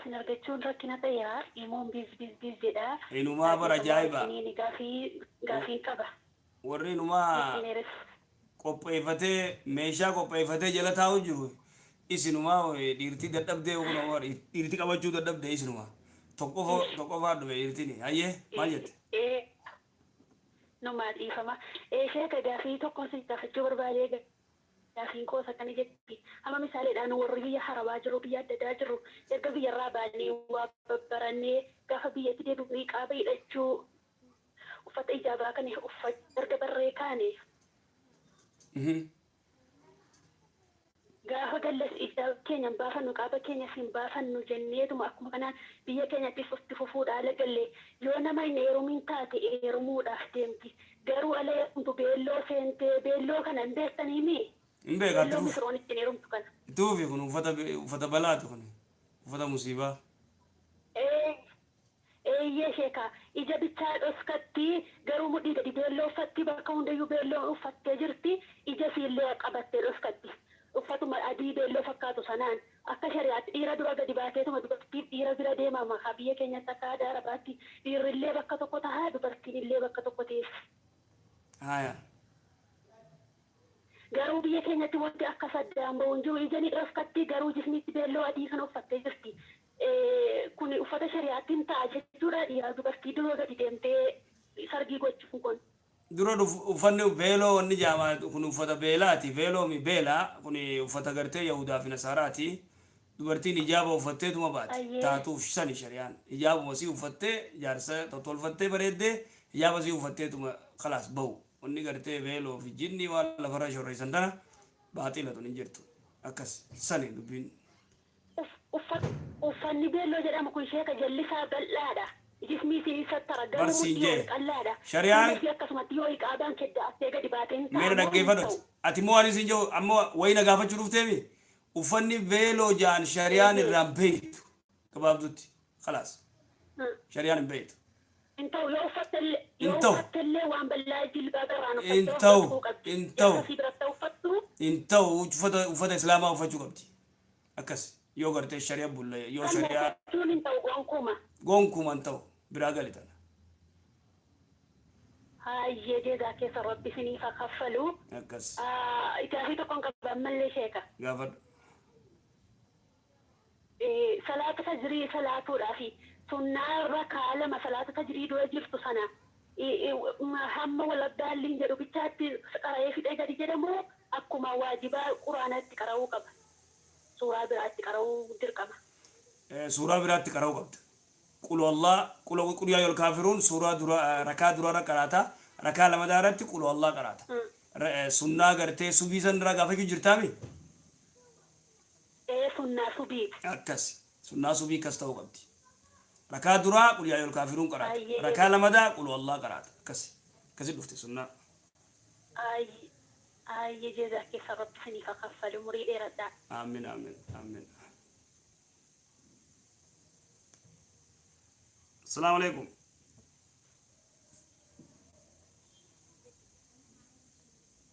سنرجعون ركنا تيار يمون بيز جدا. إنه ما برا جايبة. إني قافي كبا. ورينه ما. قبيفتة ميشا قبيفتة جلتها وجوه. إسنو ما ديرتي دتب ده وكنا ديرتي كم وجود دتب ده إسنو ما. تقوفا دو ديرتي ني. أيه ما جت. No maati fama sheeka gaafii tokko si gaafachuu barbaadee gaafiin koo isa kana jetti amma misaaleedhaan warri biyya harabaa jiru biyya adda addaa jiru erga biyyarraa baanee waa babbarannee gaafa biyyatti deebi'uu qaaba hidhachuu uffata ijaabaa kan uffatu erga barree kaane gaafa gallas ijaaba keenya baafannu qaaba keenya siin baafannu jenneetuma akkuma kanaan biyya keenyatti itti fufuudhaa lagalle yoo nama hin heerumin taate heerumuudhaaf deemti garuu ala heerumtu beelloo seentee beelloo kana hin beektaniimi hin beekaa beelloo misroon ittiin heerumtu kana tuufi kun uffata balaati kun uffata musiibaa eeyyee sheeka ija bichaa dhoskatti garuu mudhii gadi beelloo uffatti bakka hundayyuu beelloo uffattee jirti ija siillee qabattee dhoskatti uffatuma adii beelloo fakkaatu sanaan akka shari'aatti dhiira dura gadi baateetuma dubartiin dhiira bira deemaa maqaa biyya keenyatti akka aadaa arabaatti dhiirrillee bakka tokko tahaa dubartiin illee bakka tokko teessi. Garuu biyya keenyatti wanti akka saddaan ba'uun jiru ija ni dhoskatti garuu jisnitti beelloo adii kana uffattee jirti. Kun uffata shari'aattiin ta'a jechuudha dhiira dubartii dura gadi deemtee sargii gochuun kun. dura uffanni beeloo wanni jaamaa kun uffata beelaati beeloo mi beelaa kun uffata gartee yahudaa fi nasaaraati dubartiin ijaaba uffattee tuma baati taatuuf sani shari'aan ijaaba wasii uffattee jaarsa tolfattee bareeddee ijaaba wasii uffattee tuma khalaas bahu wanni gartee beeloo fi jinni waan lafarra shorreessan tana baaxila tun hin jirtu akkas sani dubbiin uffanni beelloo jedhamu kun sheeka jallisaa bal'aadha. Jismii fi sattara garuu barsiin mudhii jee qal'aadha. shari'aan Akkasumatti yoo iqaabaan kedda astee gadi baateen meera dhaggeeffadhu ati moo anis hin jiru ammoo wayina gaafachuu dhufteemi uffanni beeloo jaan shari'aan irraan beeytu gabaabdutti khalaas shari'aan hin beeytu Intau yoo uffattellee Intau. uffattellee waan bal'aa jilbaa garaan Intau. Intau. uffattu hin ta'u uffata islaamaa uffachuu qabdi akkas yoo gartee shari'a bulle yoo shari'aa uffachuun hin ta'u gonkuuma. gonkuman ta'u biraa galitan Hayyee jeedaa keessa rabbi isiniif haa kaffalu. akkas Ijaafii tokkoon qaban mallee sheeka. gaafadhu Salaata tajrii salaatuudhaa fi sunnaa rakaa lama salaata tajrii dura jirtu sana hamma waladdaalliin jedhu bichaatti qara'ee fixee gadi jedhamu akkuma waajibaa quraanatti qara'uu qaba. Suuraa biraatti qara'uu dirqama. suuraa biraatti qara'uu qabda qul wallah qul yaa yol kaafiruun suuraa dura rakaa durarra qaraata rakaa lamadaa irratti qul wallah qaraata sunnaa gartee subii san irraa gaafachuu jirtaami Sunnaa subiiti. akkas sunnaa subii kas ta'uu qabdi rakaa duraa qul yaa yol kaafiruun qaraata Ayyee. rakaa lamadaa qul wallah qaraata akkasi dhufte sunnaa Ayyee jeedaa keessa rabbi isiniif haa kaffalu umurii dheeradhaa. آمين آمين آمين السلام عليكم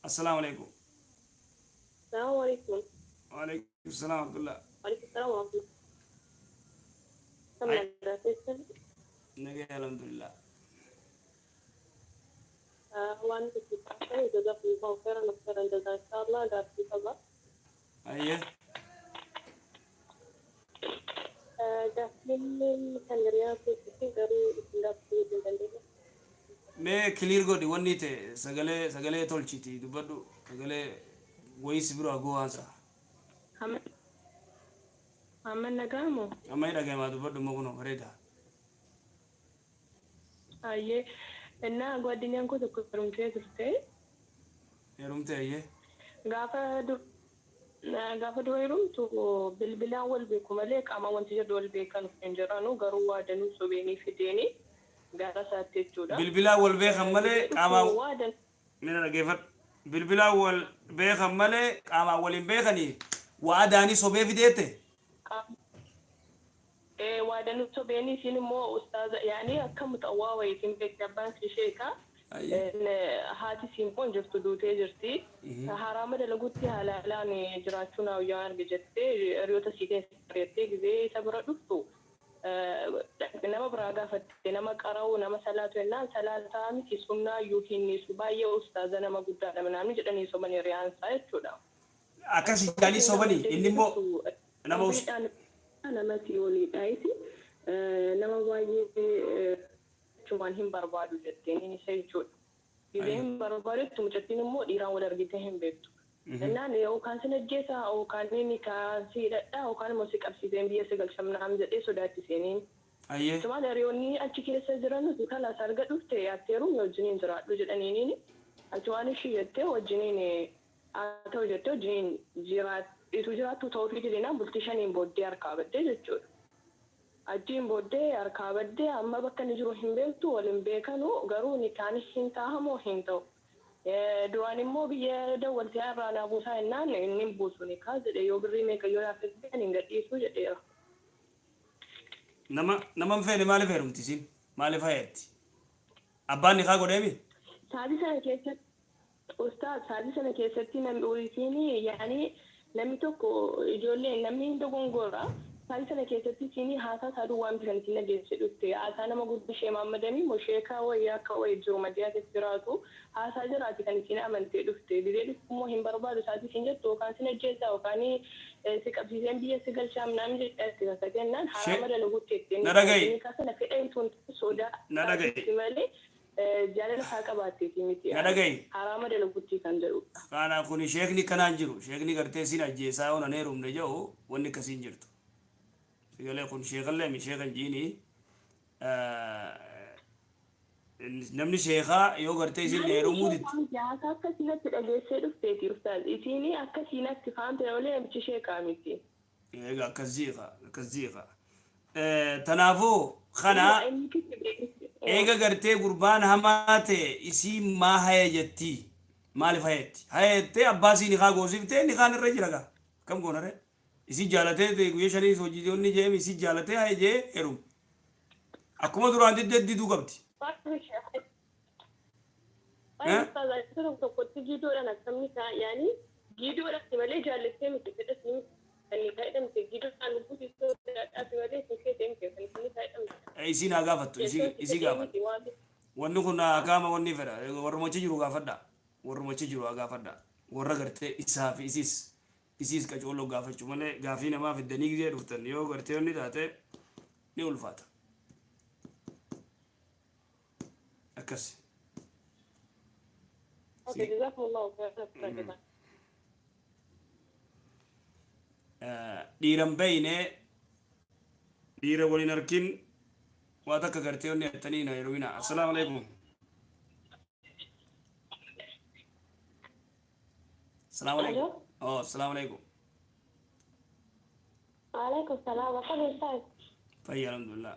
السلام عليكم السلام عليكم. وعليكم السلام ورحمة الله وعليكم السلام ورحمة الله. نجي الحمد لله وأنت تتعلم جزاكم الله خيرا أكثر الجزاء إن شاء الله لا في الله. أيه جاسمين كان رياضي في غير إسلام في الجنة. ما كلير قدي ونيته سجلة تولشيتي دبادو سجلة ويس برو أقوى هانسا أما نجامو. أما يدا كمان دبادو ما كنا فريدا أيه إننا قاعدين ينكو تكرم شيء تفتح. يرومته أيه gaafa dhohiruumtu bilbilaan wal beeku malee qaama wanti jedhu wal beekan hin jiranu garuu waadanuu sobeenii fideenii gara isaatti jechuudha. bilbilaa wal beekan malee qaamaa waadan mina dhageeffadhu bilbilaa wal beekan malee qaamaa waliin beekanii waadaanii sobee fideette waadanuu sobeenii isin immoo ustaaza yaani akka muxawwaa wayitiin beekte abbaan isheekaa. Haati simpoon jirtu duutee jirti. Haraama dalaguutti halaalaan jiraachuun hawwaa arge jettee hiriyoota sii keessa bareettee gizee isa bira dhuftu nama biraa gaafatte nama qara'u nama salaatu jennaan salaataa miti sunnaa iyyuu hinnisu baay'ee ustaaza nama guddaadha namni jedhanii sobanii riyaansaa jechuudha. akkas jaanii sobanii inni immoo nama namatti oliidhaayiti nama baay'ee waan hin barbaadu jetteen isa jechuudha. Gizee hin barbaadetti mucattiin immoo dhiiraan wal argitee hin beektu. Innaan yookaan sin ajjeesaa yookaan inni kaan si hidhadhaa yookaan immoo si qabsiiseen biyya si galchamnaam jedhee sodaachiseen. ayyee Tumaan hiriyoonni achi keessa jiran kanas arga dhufte yaatteeruun wajjiniin jiraadhu jedhaniini achumaan ishii jettee wajjiniin haa ta'u jettee wajjiniin jiraattu ta'uufi jedhinaan bultii shaniin booddee harkaa baddee jechuudha. Achiin booddee harkaa baddee amma bakka inni jiru hin beektu waliin beekanu garuu ni kaanis hin taahamoo hin ta'u. Duraan immoo biyya dawwaltee irraa naa buusaa jennaan inni hin buusu ni kaa jedhe yoo birrii meeqa yoo yaafate hin gadhiisu jedheera. nama hin feene maaliif heerumti isin maaliif hayeetti abbaan ni kaa godheemi Saatii sana keessatti namni uriisiin yaani namni tokko ijoollee namni hin dogongora. Saatii sana keessatti isin haasaa saaduu waan bisan isin dhageesse dhufte haasaa nama guddaa ishee maammadanii mosheekaa wayyaa akka wayii jiru maddiyaa keessa jiraatu haasaa jiraati kan isin amantee dhufte biyya dhufummoo hin barbaadu saatii isin jettu yookaan sin ajjeessaa yookaan si qabsiiseen biyya si galchaa namni jedhatti kasa kennaan haraama dalaguutti jettee na dhaga'i kana fedhan tun sodaa na dhaga'i malee jaalala haa qabaatteeti miti na dhaga'i haraama dalaguutti kan jedhu. kana kun sheekni kanaan jiru sheekni gartee sin ajjeesaa onan heerumne jedhu wanni akkasiin jirtu sagalee kun sheekallee mi sheekan jiini namni sheekaa yoo gartee isin dheerumuu ditti akkasiinatti dhageessee dhufteeti ustaaz isiin akkasiinatti faamte malee namichi sheekaa miti eega akkasiiqa tanaafuu kana eega gartee gurbaan hamaa ta'e isii maa haye jettii maaliif hayetti hayettee abbaasii nikaa goosiftee nikaan irra jira gaa kam goonare isii jaalatee guyyaa shanii hojiionni jeemi isii jaalatee haye jee heerum akkuma duraan didduu qabdi tokkotti giidoodhaan akkamni ta'a yaani giidoodhaan malee jaallattee miti fedhas ni fayyadamte giidoodhaan lubbuutii malee keessee miti fayyadamte isiin haa gaafattu isii gaafadha wanni kun akaama wanni fedha warrumachi jiru gaafadha warrumachi jiru haa gaafadha warra gartee isaa fi isiis qacooloo gaafachuu malee gaafii namaa fiddanii gizee dhuftan yoo gartee wanni taate ni ulfaata akkas dhiiran bayne dhiira waliin arkin waa takka gartee wanni attanii na yerowina assalaamu alaikum السلام عليكم السلام عليكم وعليكم السلام وكيف أستاذ؟ طيب الحمد لله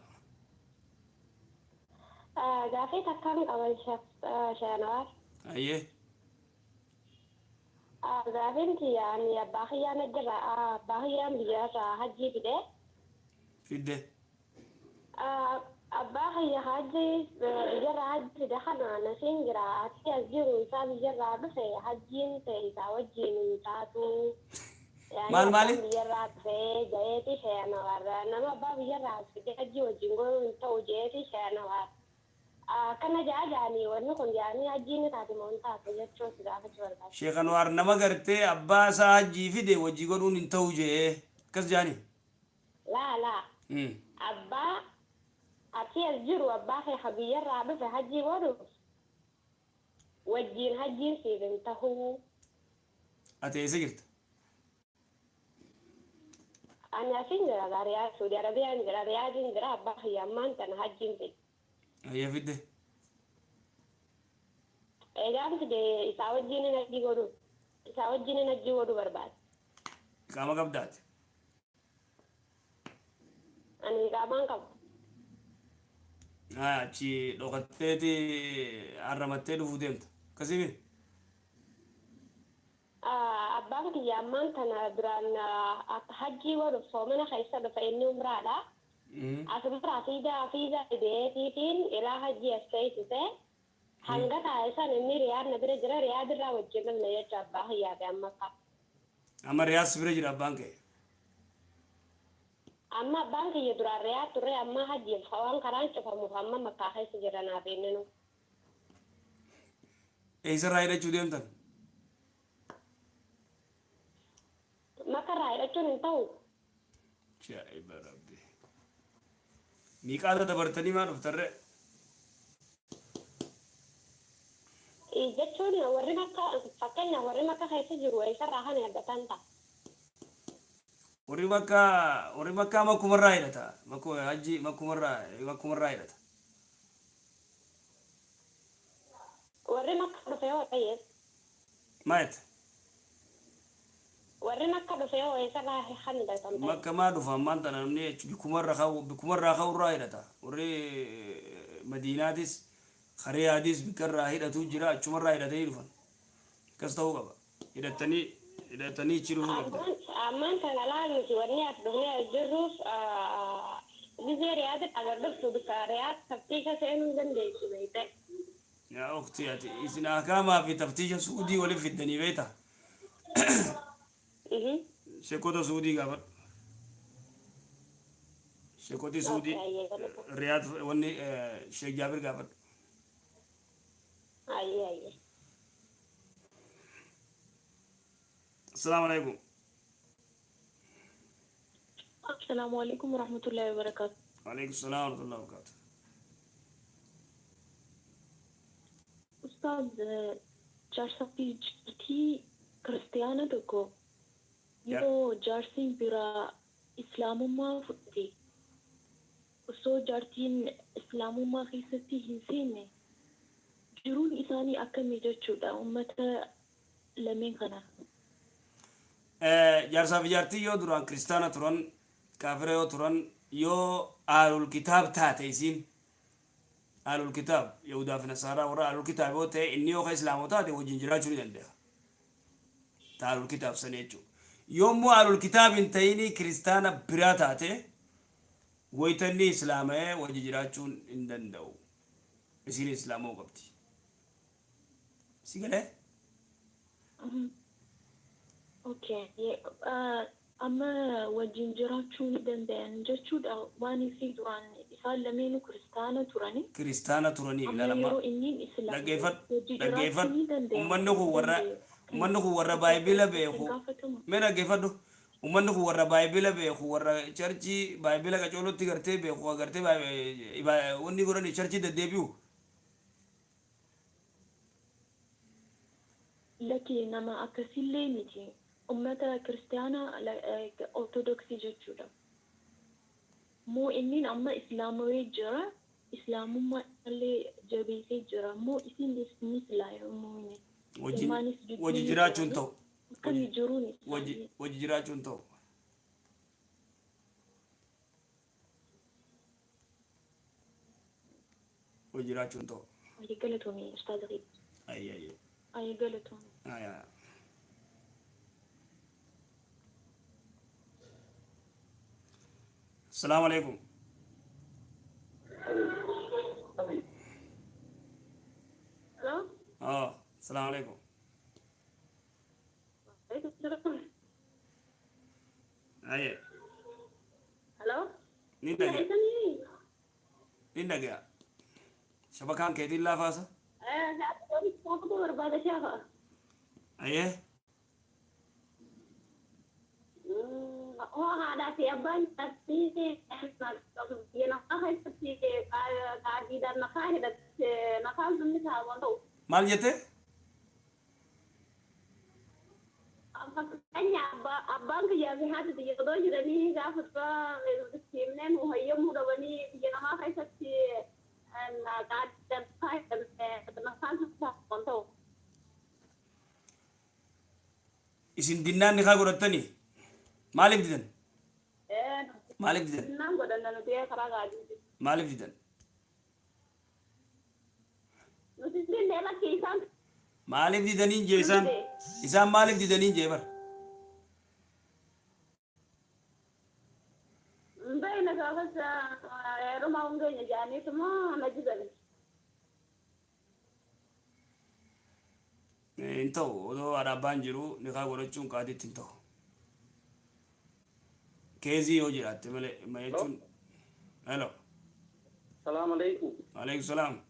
جافيتك كم أول شهر أيه جافيتي يعني باقي نجرا باقي بيجا حجي كده في ده باقي حجي بيجا حجي دخلنا نسين جرا أتي أزيرو إنسان بيجا بس حجين تيسا وجين تاتو مال مالي بيجا بس جايتي شينا ورا نما با بيجا بس حجي وجينغو تو جايتي شينا ورا كنا جاني ونكون جاني حجين تاتي مونتا تجتشو سدافة شوربا شيخ أنوار نما قرتي أباسا حجي في ده وجيغون انتو جيه كس جاني لا أبا أتي الجرو أبا في حبير رابع في حجي ورو وجين حجين سيدن تهو أتي سجرت أنا سنجرا رياض سعودي عربية نجرا رياض نجرا أبا في يمان تنا حجين في هيا في ده إذا في ده إساوي جين نجي ورو إساوي جين نجي ورو برباد كما قبضات أنا كمان كم أشي لو قتيتي عرمتي له فودمت كسيبي أبان في يمان تنا دران حجي ورو صومنا خيسا بفيني umrada asumra fiida ideetiitiin ilaa hajji asteessise hanga taasisan inni riyaad na bira jira riyaad irraa wajjin dhalna jecha abbaa hiyyaate amma ka amma riyaas bira jira abbaan kee amma abbaan kiyya duraan riyaad turre amma hajjiif waan karaan cufamuuf amma makkaa keessa jira naaf inninu eessarraa hidhachuu deemtan makarraa hidhachuun hin ta'u shaa'iba rabbi miiqaata dabartanii maa dhuftarre jechuun warri makka fakkeenyaaf warri makka keessa jiru eessarraa kan eeggatan ta'a warri makkaa makkumarraa hidhata hajji makkumarraa hidhata warri makka dhufe yoo ta'e maayet warri makka dhufe yoo eessarraa kan hidhatan ta'e makka maa dhufa ammaan tana namni bikkumarraa ka'urraa hidhata warri madiinaatis kariyaadis bikkarraa hidhatu jira achumarraa hidhatanii dhufan akkas ta'uu qaba hidhatanii ichi dhufuu qabda ammaan kana laalnuti wanni as dhufnee as jirruuf gizee riyaada agarrabtu bika riyaad taftiisha seenuu dandeessu beekte yaa ukti ati isin ahkaamaa fi taftiisha suudii waliin fiddanii beekta sheekota suudii gaafadhu sheekoti suudii riyaad wanni sheek jaabir gaafadhu ayye السلام عليكم السلام عليكم ورحمة الله وبركاته وعليكم السلام ورحمة الله وبركاته أستاذ جارسي جرتي كريستيانا دوكو يو جارسين برا إسلام ما فتي وسو جارتين إسلام ما خيستي هنسيني jiruun isaanii akkamii jechuudha ummata lameen kana. jaarsaaf jaartii yoo duraan kiristaana turan kaafira yoo turan yoo aalul kitaab taate isin aalul kitaab yahudaa fi nasaaraa warra aalul kitaab yoo ta'e inni yoo ka islaamoo taate wajjin jiraachuu ni danda'a ta aalul kitaab sana jechuudha yoommoo aalul kitaab hin ta'inii kiristaana biraa taate waytanni islaamee wajji jiraachuun hin danda'u isin islaamoo qabdi si galee Okay. Amma wajjin jiraachuu ni danda'an jechuudha waan isii duraan isaan lameenuu kiristaana turanii ilaalama dhaggeeffadhu ummanni kun warra baayibila beeku mee dhaggeeffadhu ummanni kun warra baayibila beeku warra charchii baayibila qacoolotti gartee beeku agartee wanni godhani charchii deddeebi'u laki nama akkasillee miti ummata kiristaana ortodoksii jechuudha moo inni amma islaamawee jira islaamummaa illee jabeessee jira moo isin islaamuuni wajji jiraachuun ta'u akkamii jiruun wajji jiraachuun ta'u wajji jiraachuun ta'u ayyi galatoomii ustaaza Ghiib ayyi galatoomii السلام عليكم السلام عليكم ايه هلو نين دقيقة شبكان كيتي لا فاسة ايه ada siapa tapi yang nak tapi kaki dan nak demi sama tu. Mal jete? Hanya abang kerja sihat dia tu jadi ni dapat timnya muhayya muda bani yang nak tapi kaki dan nak sama tu. Isin dinnan ni kau tani? Maalif didan? Maalif didan? Maalif didan? Maalif didaniin jee isaan maalif didaniin jee bar? Hin ta'u odoo araabaan jiru niqaa godhachuun qaadiitti hin ta'u. كيزي يوجي أتمنى ما يجون هلا السلام عليكم عليكم السلام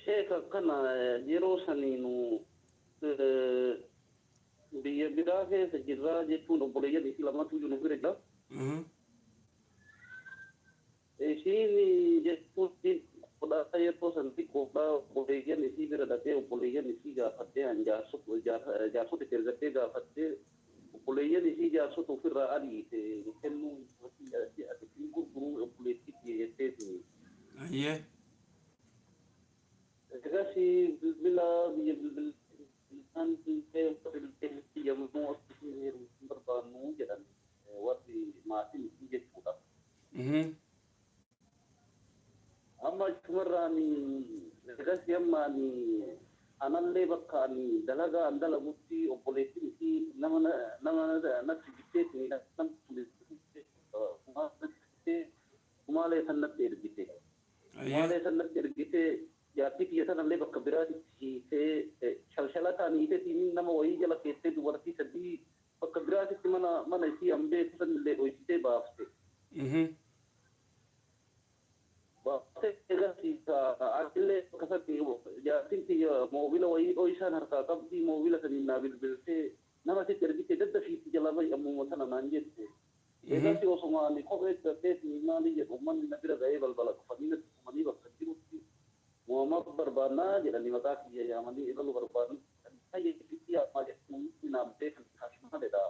شيخ كنا جيروسانينو بدافع سجرا جتون أبولية دي لما تجون بريدا إيشيني جتون دي كذا سير توسنتي كوبا أبولية نسي بريدا تي أبولية نسي جافتة جاسو تكرزتة جافتة أبولية نسي جاسو توفر علي كنو تكلم كرو أبولية تيجي أيه كذا بلا بالإنسان في يوم موت بربانو جدا وفي ما تيجي كذا أما شمراني كذا يوماني أنا اللي بكاني دلها عندنا مفتي أبوليتي في نما نتيجتني ما لي سنة ترجيته ما لي سنة ترجيته यात्री की ऐसा नल्ले बकबरा से शलशला था नीचे तीन नम वही जला केते दुवर्ती सदी बकबरा से मना मन ऐसी अंबे सन ले ओइते बाप से बाप से जगह सी था अकेले कैसा थी वो यात्री थी मोबिल वही ओइसा नरता तब भी मोबिल से नाबिल बिल से नम से तेरे की जद फी जला भाई अम्मू मथना नांजे थे ऐसा सी वो सुमानी को एक करते नीना ली ये उम्मन नबीर गए बलबला फनीन मनी बकती Muhammad berbana jadi mata kia yang mandi itu lu berbana. Saya itu apa je nampe kasih ada.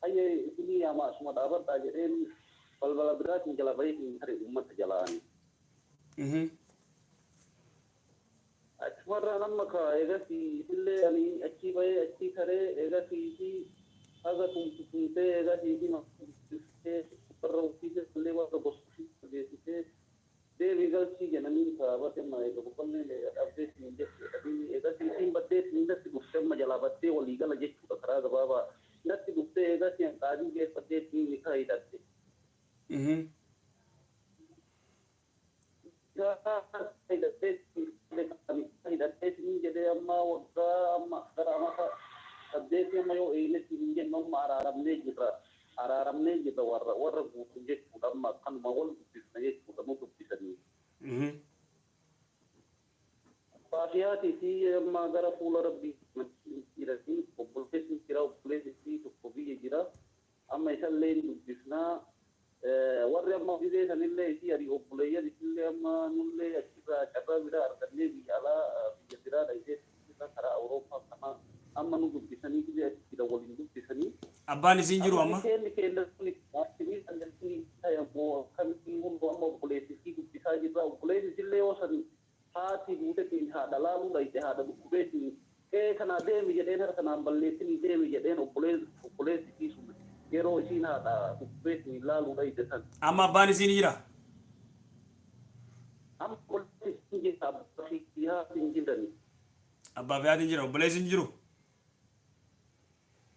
Saya ini yang semua dapat tajarin bal-bal berat menjala baik hari umat jalan. warra nama ka eegasi illee ani achi bahee achi taree eegasi fi haga tumtumtee eegasi fi maqtee warra ofiisee illee warra gosoota geessitee deebii galchii jedhanii kaabate ma eega boqonnee dhabdee siin jechuudha eegasi siin baddee siin datti dhuftee ma jalaa baddee walii gala jechuudha karaa gabaabaa natti dhuftee eegasi qaadii geeffattee siin ni kaayidhatte. hidhatteetiin jedhee amma waggaa amma gara amata saddeetii amma yoo eenetti hin jennu amma araaramnee jirra warra guutuu jechuudha amma akkanuma wal dubbisna jechuudha nu dubbisanii. Baadiyaatii fi amma gara fuula rabbii jiranii obboleessi jira obboleessi tokko biyya jira amma isallee dubbisnaa. warri amma biyya sanillee fi ari obboleeyyan isillee amma nullee achirraa carraa biraa argannee biyya alaa biyya biraa dhaqee karaa Awurooppaa kana amma nu dubbisanii biyya achira waliin dubbisanii. Abbaan isin jiru amma? Keenni keenya suni maatii sanatti taa'amoo akkamitti hunduu amma obboleessi dubbisaa jirra obboleessi isillee yoo san haati guutetiin haadha laaluu dhayite haadha dhukkubeetiin kana deemi jedheen harka naan balleessinii deemi jedheen obboleessi sun yeroo isiin haadha dhukkubeetiin laaluu dhayite san. Amma abbaan isin jira? Amma obboleessi jira abbaa fi haati hin jirani. Abbaa fi haati hin jira obboleessi hin jiru?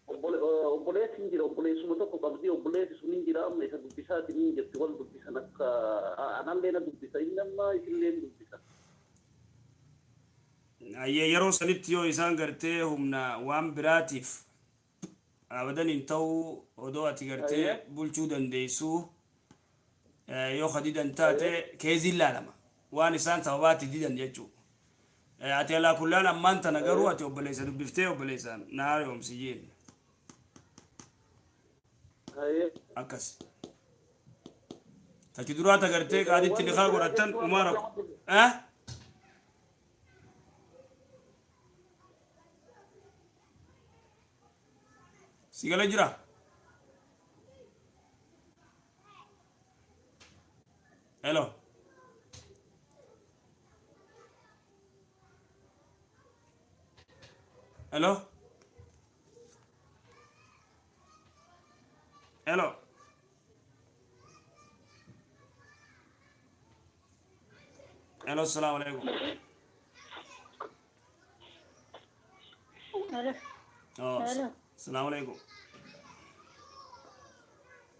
Obboleessi hin jira obboleessuma tokko qabdii obboleessi sun hin jira amma isa dubbisaatiin hin jirti wal dubbisan akka anallee na dubbisa inni amma isillee dubbisa. Yeroo sanitti yoo isaan gartee humna waan biraatiif abadan hin ta'u odoo ati gartee bulchuu dandeessu yoo hadidan taate keeziin laalama waan isaan sababaatti didan jechuudha. Ati alaa kullaan ammaan tana garuu ati obboleessa dubbiftee obboleessaan naa yoomsi jeen. Akkas. Taki duraata gartee qaaditti liqaa godhatan umaara. Sigala jira? Hello. Hello. Hello. Hello, assalamu alaikum. Hello. Oh, Hello. assalamu alaikum.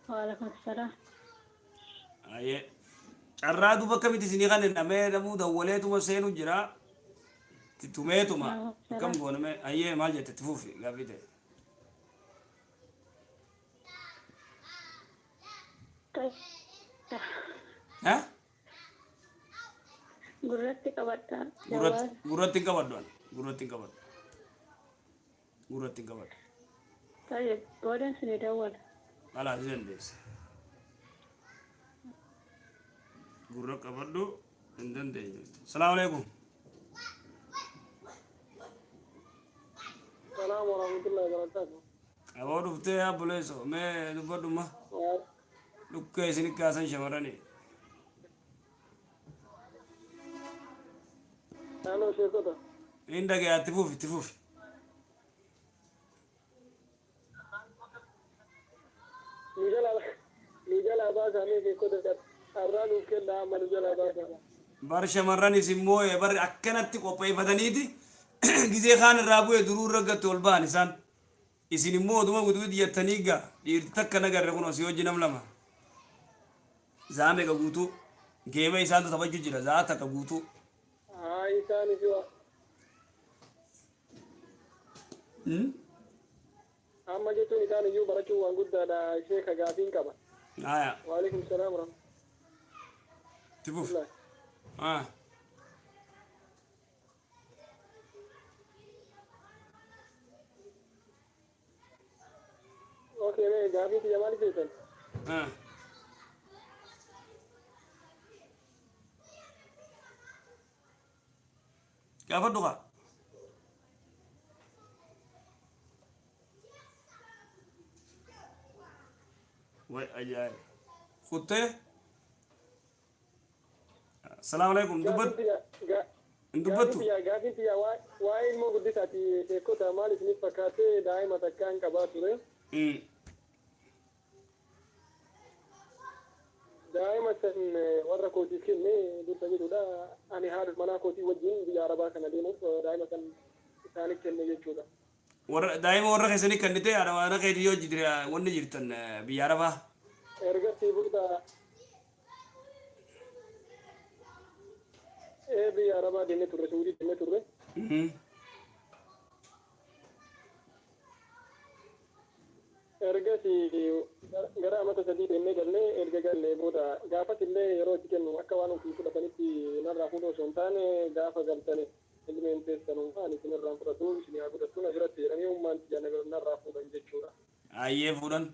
Waalaikum salam. Aye. Carraa duba kamiti isinii kan namee namuu dawwaleetuma seenu jira. Tumeetuma. Kam gooname ayyee maal jette tifuufi gaaffii ta'e. Gurratti qabadha. Gurratti hin qabaddu. Gurratti hin qabaddu. Gurratti hin qabaddu. Tayyib, boodan sinii dawwala. Alaa si dandeessa. Gurra qabaddu hin dandeenye. Salaamu alaikum. Salaam warahmatullahi wabarakatuh. Aboo dhuftee yaa buleeso mee dubbadhuma. Dhukkee isin kaasan shamarranii. Hello sheekota. Hin dhagee atti fuufi itti fuufi. Nijala baasa mee sheekota har'aa nuuf kennaa amma nijala baasa. Bar shamarran isin moo'ee bar akkanatti qopheeffataniiti gizee kaan irraa bu'ee duruu irra gatti ol ba'an isaan. Isin immoo oduma guutuu xiyyattanii gaa dhiirti takka nagarre kun osii hojii nam lama. Zaame ka guutuu geema isaan taphachuu jira zaa takka guutuu. Isaanis waa. Amma jechuun isaan iyyuu barachuun waan guddaadha sheeka gaafiin qaba. Aya. Waalaikum salaam warahmatullahi. Tifuuf. Okay, mee gaafii kiyya maal keessan? Gaafadhu kaa. Way ajaa'ib. Kuttee. Salaamu alaikum dubbadhu. Dubbatu. Gaafin tiyya waa'ee ilmoo guddisaati sheekota maal isiniif fakkaate daa'ima takkaan qabaa ture. Daa'ima san warra kootiif kenne dursa jedhudha. Ani haadha manaa kootii wajjin biyya Arabaa kana deemuuf daa'ima san isaaniif kenne jechuudha. Daa'ima warra keessanii kennite haadha mana keetii yoo jira wanni jirtan biyya Arabaa. Ergasii burda biyya Arabaa deemee turre Suudii deemee turre. Ergasii gara amata sadii deemee gallee erga gallee booda gaafas illee yeroo itti kennu akka waan ofii fudhatanitti narraa fuudhu osoo hin taane gaafa galtane ilmeen teessanuu ani isinirraan fudhatu isin haa fudhattu na biratti jedhanii ummaan tiyya narraa fuudhan jechuudha. Ayyee fuudhan.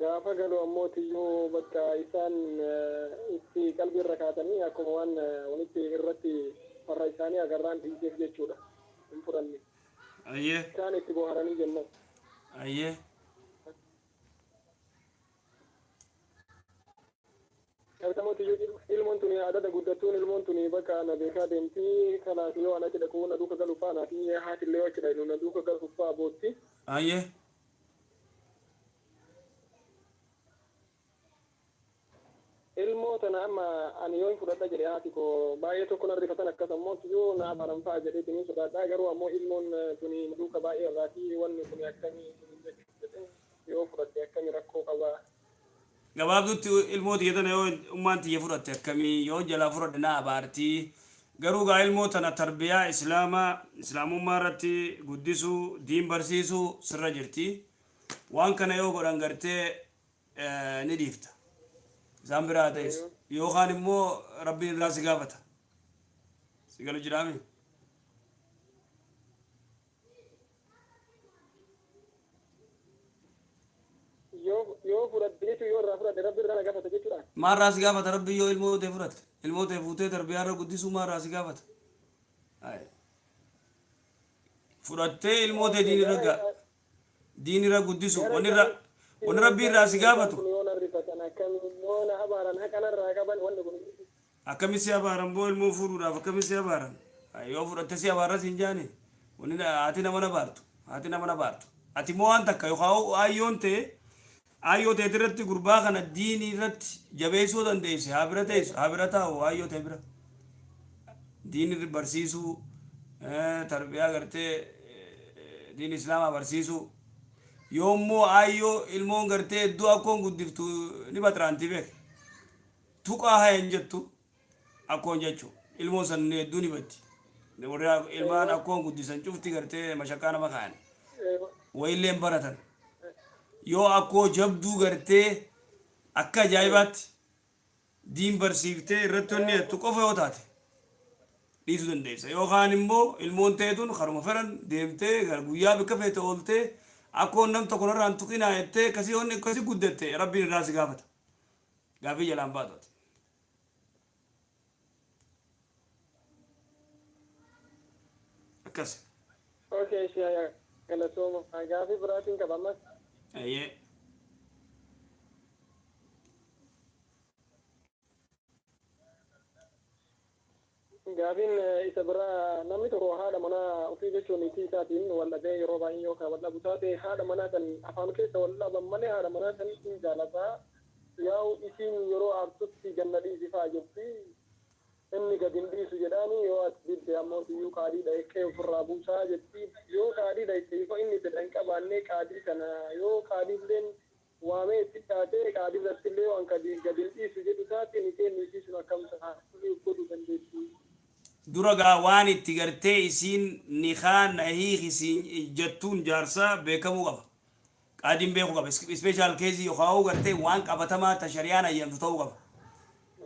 Gaafa galu ammoo tiyyuu bakka isaan itti qalbii irra kaatanii akkuma waan walitti irratti farra isaanii agarraan dhiiseef jechuudha. Hin fudhanne. Ayyee. Isaan itti bohaaranii jennan. Ayyee. Qabxamoo tiyyuu ilmoon tuni adada guddattuun ilmoon tuni bakka na beekaa deemtii kanaaf yoo ana jedha kuun na duuka galu faanaa fi haatillee yoo jedha na duuka galu faa bootti. Ayyee. Ilmoo tana amma ani yoo fudhadha jedhe haati koo baay'ee tokko na rifatan akkas ammoo yoo na afaran fa'a jedhee tuni sodaadhaa garuu ammoo ilmoon tuni duuka baay'ee irraatii wanni tuni akkamii yoo fudhadhe akkamii rakkoo qabaa. Gabaabduutti ilmoo tiyya tana yoo ummaan tiyya fudhatte akkamii yoo jalaa fudhadhe na abaartii garuu gaa ilmoo tana tarbiyaa islaamummaa irratti guddisuu diin barsiisuu sirra jirti waan kana yoo godhan gartee ni dhiifta. Isaan biraa ta'es yookaan immoo rabbiin irraa si gaafata. Si galu jiraami. Yoo fudhatte jechuun yoo irraa fudhatte rabbi irraa na gaafata jechuudha. Maarraa si gaafata rabbi yoo ilmoo ta'e fudhatte. Ilmoo ta'e fuutee tarbiyaa irra guddisuu maarraa si gaafata. Fudhattee ilmoo ta'e diin irra guddisu wanni rabbi irraa si gaafatu. Akkamitti si abaaran boo ilmoo fuudhuudhaaf akkamitti si abaaran yoo fudhatte si abaaras hin jaane wanni haati nama na baartu ati moo waan takka yookaan ayyoo ta'e irratti gurbaa kana diinii irratti jabeessuu dandeesse haa bira taa'u ayyoo ta'e bira diinii barsiisuu tarbiyaa gartee diin islaamaa barsiisuu yoommoo ayyoo ilmoon gartee iddoo akkoon guddiftu ni baxiraanti beek tuqaa haa hin jettu akkoon jechuun ilmoon san hedduu ni batti warra ilmaan akkoon guddisan cufti gartee mashakkaa nama kaa'an wayilleen baratan yoo akkoo jabduu gartee akka ajaa'ibaatti diin barsiiftee irratti wanni jettu qofa yoo taate dhiisuu dandeessa yookaan immoo ilmoon ta'etuun karuma fedhan deemtee guyyaa bakka feete ooltee akkoon nam tokko narraan tuqinaa jettee akkasii guddatte rabbiin irraa si gaafata gaafii jalaan baatu. Akkas. Okay, siya galatooma. Gaafii biraatiin qabamas. Ayyee. Gaafiin isa biraa namni tokko haadha manaa ofii jechuun niitii isaatiin wal dhabee yeroo baay'ee yookaan wal dhabu taate haadha manaa kan afaan keessa wal dhaban malee haadha manaa kan ittiin jaalataa yaa'u isiin yeroo aartutti ganna dhiisifaa jirti. Inni gadi hin dhiisu jedhaani yoo as didde ammoo iyyuu qaadii dhaqee ofirraa buusaa jetti yoo qaadii dhaqee ifo inni fedhan qabaannee qaadii kana yoo qaadiilleen waamee itti taatee qaadii irratti illee waan gadi hin dhiisu jedhu taate ni kenni dhiisuun akkamta godhuu dandeessi. Dura gaa waan itti gartee isiin nikaan hiikisiin jettuun jaarsaa beekamuu qaba. Qaadiin beekuu qaba. Ispeeshaal keezii yookaan gartee waan qabatamaa ta shari'aan ayyamtu ta'uu qaba.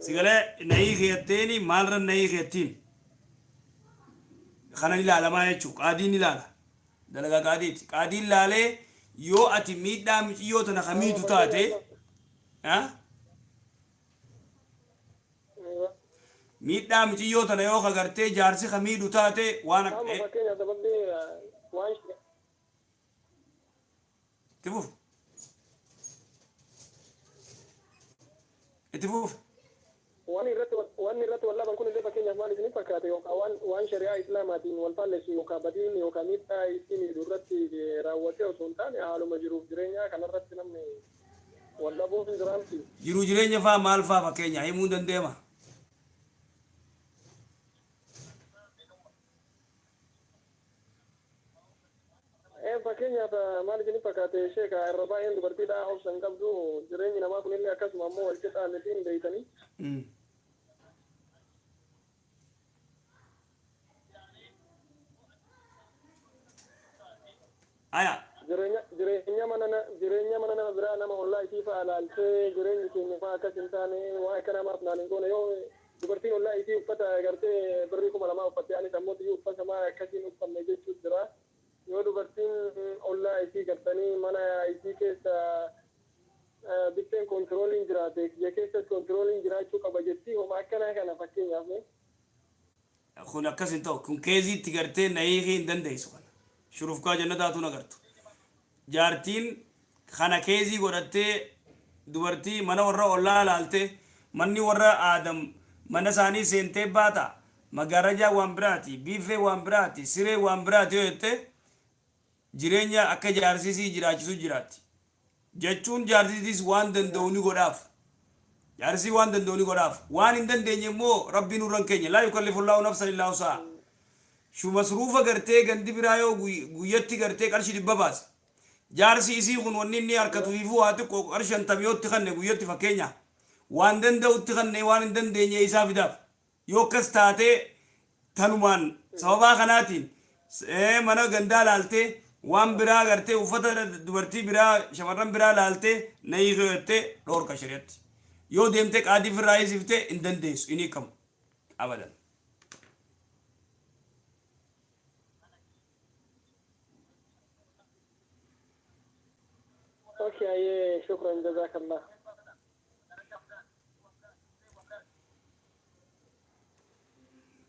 Sigalee nahii keetteeni maalirra nahii keettiin kanan ilaalamaa jechuudha qaadiin ilaala dalagaa qaadiiti qaadiin ilaalee yoo ati miidhaa miciyyoo tana kamiitu taate miidhaa miciyyoo tana yoo kagartee jaarsi kamiidhu taate waan itti fuuf waan irratti wallaaban kun illee fakkeenyaaf maal isin fakkaate yookaan waan shari'aa islaamaatiin wal faalleessu yookaan badiin yookaan miidhaa ittiin irratti raawwatee osoo hin taane haaluma jiruuf jireenya kanarratti namni wal dhabuuf hin jiraamti. Jiru jireenya faa maal faa fakkeenya himuu dandeema. Fakkeenyaaf maal isin fakkaate sheeka irra baay'een dubartiidha obsan qabdu jireenyi namaa kunillee akkasuma ammoo wal qixaa mitiin beeytanii. Aya. Jireenya mana nama biraa nama ollaa isii fa'a laaltee jireenyi keenya fa'aa akkas hin taane waa akka namaaf naan hin goone yoo dubartiin ollaa isii uffata gartee birrii 2000 uffatte anis ammoo iyyuu uffata maa akkasiin uffanne jechuun jira. Yoo dubartiin ollaa isii gartanii mana isii keessa bitteen kontirooliin jiraate biyya keessatti kontirooliin jiraachuu qaba jettii homa akkanaa kana fakkeenyaaf. Kun akkas hin ta'u kun keeziitti gartee na hiikii hin dandeessu kana. Shurufkaa jannataatu nagartu. Jaartiin kana keezii godhattee dubartii mana warra ollaa laaltee manni warra aadam mana isaanii seentee baata magaarajaa waan biraati biifee waan biraati siree waan biraati yoo jette jireenya akka jaarsisii jiraachisu jiraatti. Jechuun jaarsisiis waan danda'u ni godhaaf. Jaarsii waan danda'u ni godhaaf. Waan hin dandeenye immoo rabbiin nurran keenya laa yukallifullaahu nafsan illaa wusahaa. Masruufa gartee gandi biraa yoo guyyatti gartee qarshii 100 baase. Jaarsi isii kun wanni inni harkatu hiifuu haa xiqqoo qarshii 50 kanne guyyatti fakkeenya. Waan danda'utti kanne waan hin dandeenye isaa fidaaf. Yoo akkas taatee tanumaan sababaa kanaatiin mana gandaa laaltee waan biraa gartee uffata dubartii biraa shamarran biraa laaltee na hiikattee dhoorka shari'atti. Yoo deemtee qaadii firraa isiftee hin dandeessu inni qabu abadan. Okay, shukran jazakallah.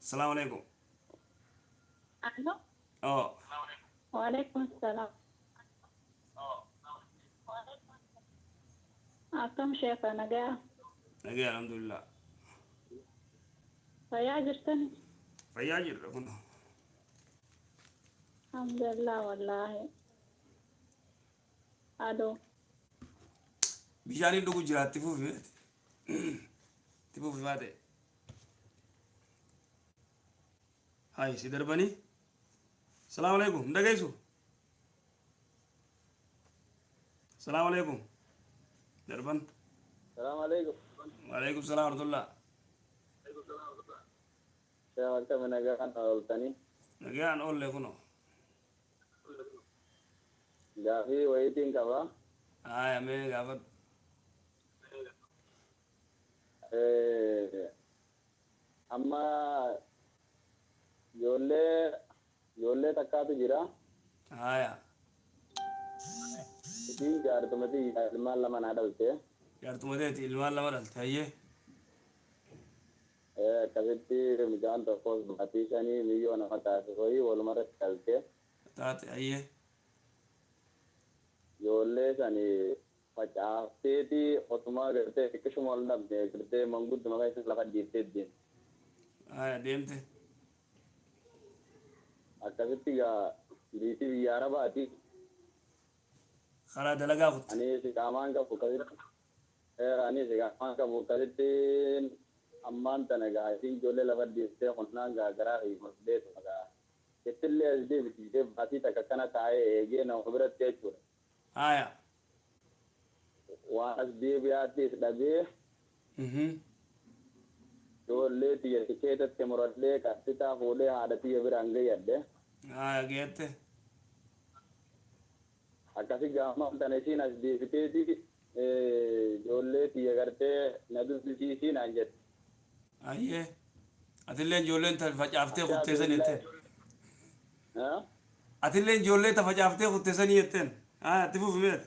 Assalamu alaikum. Allo? Oh. Waalaikum assalam. Akkam sheeka nagaa? Nagaa alhamdulillah. Fayyaa jirtani? Fayyaa jirra kun. Alhamdulillah wallaahi. Adoo. Bishaaniin dhugu jira itti fufi. Itti fufi baate. Hai si darbanii. Assalamu alaikum. Ndagaisu. Assalamu alaikum. Darban. Assalamu alaikum. Wa alaikum salam wa rahmatullah. Saya waktu menagarkan tani. Nagaan olle kuno. Gafi waiting kaba. Aya me gafat. Amma jolle takkaatu jira. Aya. Isin jaartumati ilmaan lama naa dhalte. Jaartumateeti ilmaan lama dhalte hayyee. Akkasitti mucaan tokkos baatii 5 miliyoona taasisuu walumarratti dhalte. Taate hayyee. Ijoollee sani facaafteeti otumaa gartee xiqqishuma ol dhabde gartee mangudduma keessa lafa dhiiftee deemte. Aya deemte. Akkasitti gaa biitii biyya Arabaati. Karaa dalagaa kutte. Ani qaamaan qabu akkasitti. Ani qaamaan qabu akkasitti ammaan tana gaa isin ijoollee lafa dhiiftee qonnaan gaa garaa fi murteetu gaa. Ittillee as deebitee baatii takka kana taa'ee eegee nama biratti jechuudha. Aya. Waan as deebi'aattis dhabee. Ijoollee xiyya keessatti muradhee qabsitaa fuudhee haadha xiyya biraan gayyadde. Aya geette. Akkasi gaafa tana isiin as deebiteeti ijoollee xiyya gartee na dubbisiisii naan jette. Ayyee. Atilleen ijoolleen ta facaaftee kutteessanii jetteen. Atilleen ijoollee ta facaaftee kutteessanii jetteen. Aya itti fufi meet.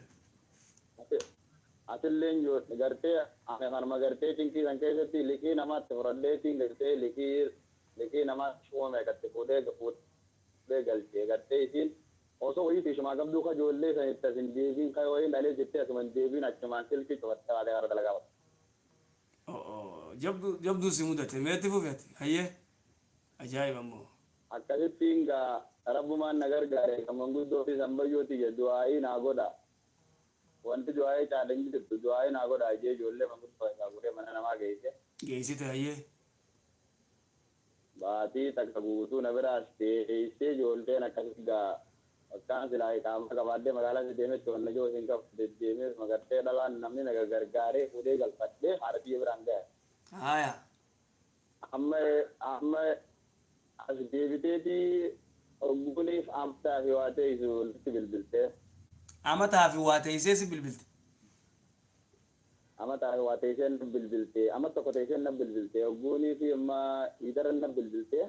Atilleen gartee kanuma gartee cinkii san keessatti liqii namaatti fudhadheetiin gartee liqii namaatti shuumame gatte fuudhee galchee gartee isiin osoo wayii ishumaa qabduu ka ijoollee san itti asin deebiin ka wayii dhalee jettee asuman deebiin achumaan silkii cufattee baatee gara dalagaa. jabdu si mudate meetti fufeeti hayyee ajaa'iba ammoo akkasittiin gaa rabbumaan na gargaare kan manguddoo fi sambayyooti jedhu du'aa'ii naa godha wanti du'aa'ii chaalenji jirtu du'aa'ii naa godha jee ijoollee manguddoo isaa guree mana namaa geessite hayyee baatii takka guutuu na biraas teessee ijoolleen akkasitti gaa akkaan silaa qaama qabaadhee magaalaa si deemetti wanna joo isin qabu deddeemee magartee dhalaan namni na gargaaree fuudhee galfadhee haadha biyya biraan ga'e. Haya. Amma as deebiteeti ogguuniif amtaa fi waa ta'e nutti bilbiltee. Amataa fi waa ta'isee si bilbilte. Amataa fi waa ta'isee nu bilbiltee amma tokko ta'isee na bilbiltee ogguunii fi amma idara na bilbiltee.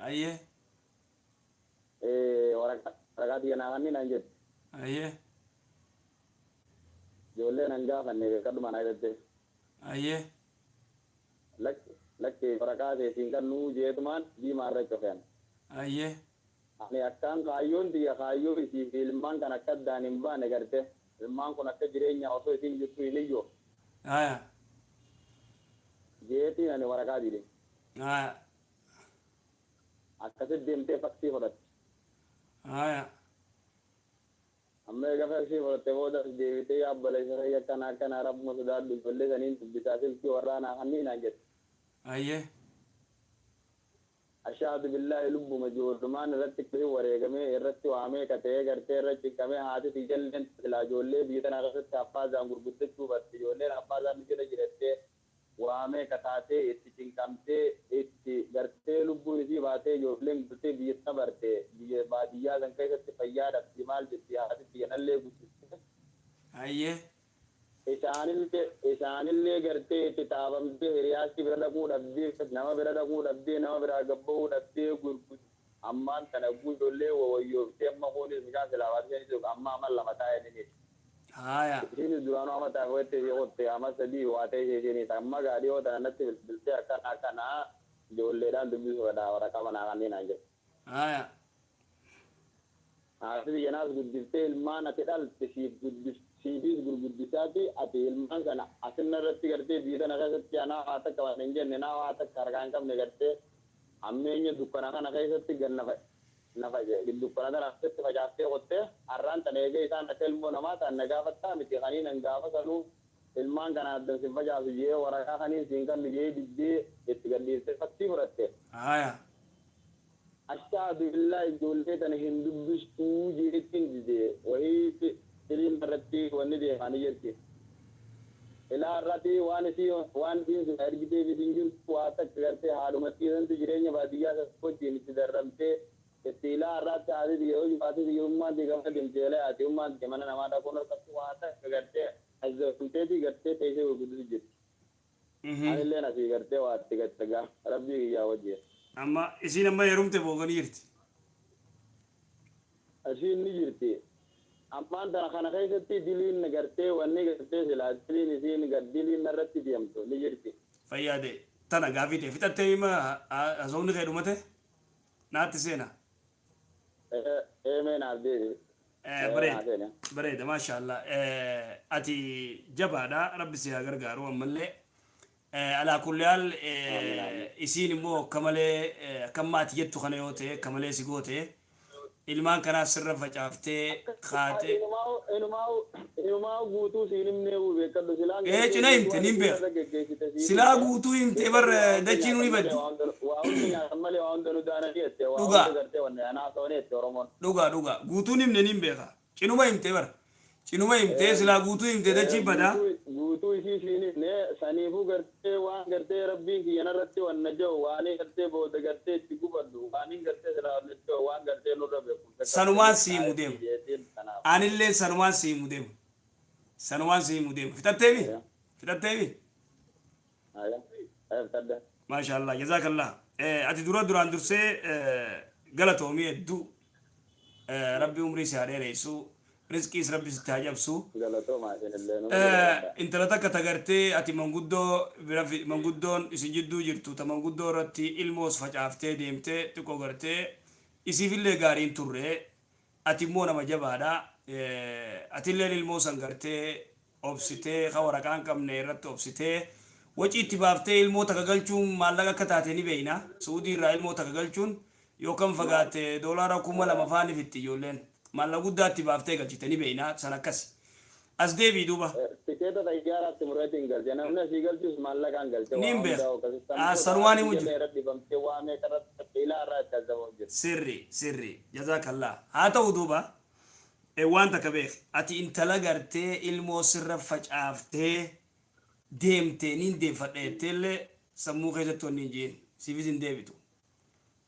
Ayyee. Waraqaa xiyya naa kanni naan jettu. Ayyee. Ijoollee nan gaafanne kadhuma naa jettee. Ayyee. Lakki waraqaa seetiin kan nuu jeetumaan diimaa irra cofeen. Ayyee. Ani akkaan kaayyoon xiyya kaayyoo isii fi ilmaan kan akka addaan hin baane garte ilmaan kun akka jireenya osoo isiin jirtu hin iyyoo. Haya. Jeetiin ani waraqaa dide. Haya. Akkasitti deemtee fakkii fudhatte. Haya. Amma egaa fakkii fudhatte booda deebitee yaabbala isa akkana rabbuma sodaadhu ijoollee saniin dubbisaa silkii waraanaa kanneen naan jette. Ayyee. Ashaadu billaahi lubbuma ijoollumaan irratti kiri wareegamee irratti waamee katee gartee irratti qabee haati ijoolleen silaa ijoollee biyya tanaa keessatti affaazaan gurguddachuu barti ijoolleen affaazaan jala jirattee waamee kataatee itti cinqamtee itti gartee lubbuun isii baatee ijoolleen gurtee biyya sana barte biyya baadiyyaa san keessatti fayyaa dhabdi maal jetti haati biyyanallee guddiste. Ayyee. Isaanillee gartee itti taafamtee hiriyaatti bira dhaquu dhabdee nama bira dhaquu dhabdee nama biraa gabba'uu dhabdee gurguddaa ammaan kana ijoollee wayyooftee amma kunis midhaan silaabaatee jiru amma amma lama taa'ee ni jirti. Haya. Isinis duraanuu amma taafettee yoo amma sadii waa ta'ee isheenis amma gaadhii yoo ta'an natti bilbiltee akkana ijoolleedhaan dubbisuudha waraqaa manaa kanneen naan jedhu. Haya. Haati biyyanaas guddiftee ilmaan ati dhalte siifis gurguddisaati ati ilmaan sana asinna irratti gartee biyya kana keessatti anaa waa takka waan hin jenne naa waa takka harkaa hin qabne gartee ammeenya dukkana kana keessatti gan dukkana kana keessatti facaaftee qottee har'aan tan eegee isaan akka ilmoo namaa ta'an na gaafattaa miti kaniin hin gaafatanuu ilmaan kana addan sin facaasu jee waraqaa kaniin siin kan jee diddee itti gadhiistee fakkii fudhatte. Haya. Ashaadu billaahi ijoollee tana hin dubbistuu jeettiin didee wayii siliin irratti wanni deemanii jirti. Ilaa irratti waan isiin sun ergitee bitiin jirtu waa takka gartee haadhumatti santu jireenya baadiyyaa wajjin itti darramtee itti ilaa irratti haati yoo haati hiyyummaan gama deemteelee haati ummaan mana namaa dhaquun harkatti waa takka gartee azzafamteetii gartee teessee gurguddisu jirti. Anilleen asii gartee waa itti gattagaa rabbii kiyyaa wajjin. Amma isiin amma heerumte booganii jirti. Asiin ni jirti. Ammaan tana kana keessatti diliin gartee wanni gartee silaa diliin isiin diliin irratti deemtu ni jirti. Fayyaade tana gaafii ta'e fixattee hima haasawni kee dhumate naatti seena. Eemee naaf deebi. Bareeda maashaallah. Ati jabaadha rabbi si haa gargaaru ammallee. Alaa kulli haal isiin immoo kamalee kammaati jettu kana yoo ta'e kamalee si goote ilmaan kanaaf sirra facaaftee kaatee. Inumaa guutuu siin himnee beekadhu silaa. Cina himte nin beeka. Silaa guutuu himte bar dachiin ni baddi. Dhugaa guutuun himne nin beeka. Cinuma himte bar. Cinuma himte silaa guutuu himte dachiin badaa. Guutuu isii siinifne saniifuu gartee waan gartee rabbiin kiyyana irratti wanna jiru waan gartee booda gartee itti gubadhu waan gartee silaa wanna jiru waan gartee nurra beeku. Sanumaan siimu deemu. Anillee sanumaan siimu deemu. Sanumaan siimu deemu. Fixatteemi? Fixatteemi? Maashaallah jazaakallah. Ati duraan dursee galatoomii hedduu rabbi umrii si haa dheereessu. Rizqiis rabbi sitti haa cabsu. Intala takka tagartee ati manguddoon isin jidduu jirtu ta manguddoo irratti ilmoos facaaftee deemtee xiqqoo gartee isiifillee gaariin turre ati immoo nama jabaadha. Atillee ilmoo san gartee obsitee ka waraqaan qabne irratti obsitee waci itti baaftee ilmoo takka galchuun maallaqa akka taate ni beeyna suudii irraa ilmoo takka galchuun yookaan fagaate doolaara 2,000 faaniif itti ijoolleen maallaqa guddaa itti baaftee galchite ni beeyna san akkas as deebii duuba tikeeta xayyaaraatti murratiin galte namni asii galchus maallaqaan galte nin beek sanumaan himu jiru dhibamtee waamee karratti ilaa irraa itti azabamu jiru sirri jazaakallah haa ta'u duuba waan takka beek ati intala gartee ilmoo sirra facaaftee deemtee nin deeffadheetteellee sammuu keessatti wanni hin jeen siifis hin deebitu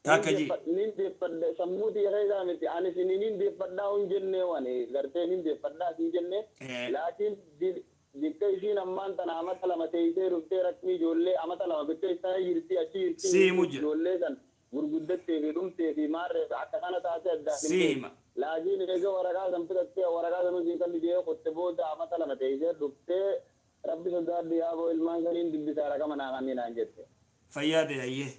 takka ji nin deeffadhe sammuu keessaa miti ani sini nin deeffadhaa hin jenne wani gartee nin deeffadhaa hin jenne laakiin dikka isiin ammaan tana amata lama teessee dhuftee rakkii ijoollee amata lama bittee isaa jirti achi jirti siimu jira ijoollee san gurguddattee fi dhumtee fi maarree akka kana taatee addaa siima laakiin eega waraqaa san fitattee waraqaa san hojii kan dhigee qotte booda amata lama teessee dhuftee rabbi sodaadhi yaaboo ilmaan saniin dubbisaa raqama naa kanneen jette fayyaade ayyee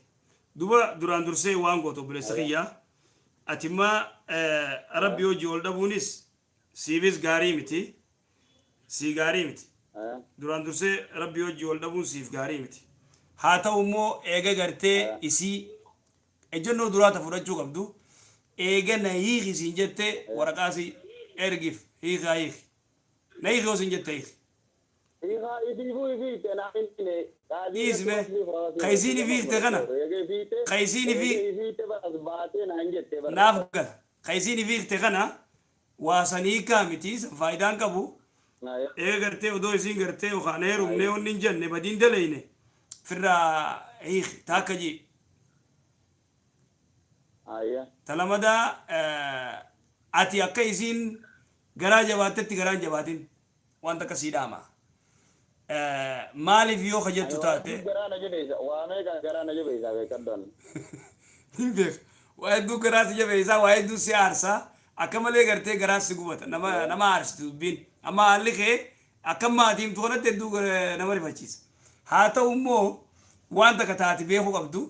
duba duraan dursee waan gootu obboleessa kiyyaa atimma rabbi hojii ol dhabuunis siifis gaarii miti sii gaarii miti duraan dursee rabbi hojii ol dhabuun siif gaarii miti haa ta'u immoo eega gartee isii ejjennoo duraata fudhachuu qabdu eega na hiiki siin jette waraqaasi ergif hiikaa hiiki na hiiki yoo siin jette hiiki isme kaysini fiikte kana kaysini naaf gala kaysini fiikte kana waasanii kaamiti faayidaan qabu ee gartee odoo isiin gartee yookaan heerumnee wanni hin jenne badiin daleyne firraa hiiki taakka jii talamada ati akka isiin garaa jabaatetti garaan jabaatin wanta akkasii dhaama maaliif yoo kajettu taate waa hedduu garaa si jabeeysaa waa hedduu si aarsaa akka malee gartee garaa si gubata nama aarsitu dubbiin amma haalli kee akka maatiin toonatti hedduu nama rifachiisa haa ta'u immoo waan takka taati beekuu qabdu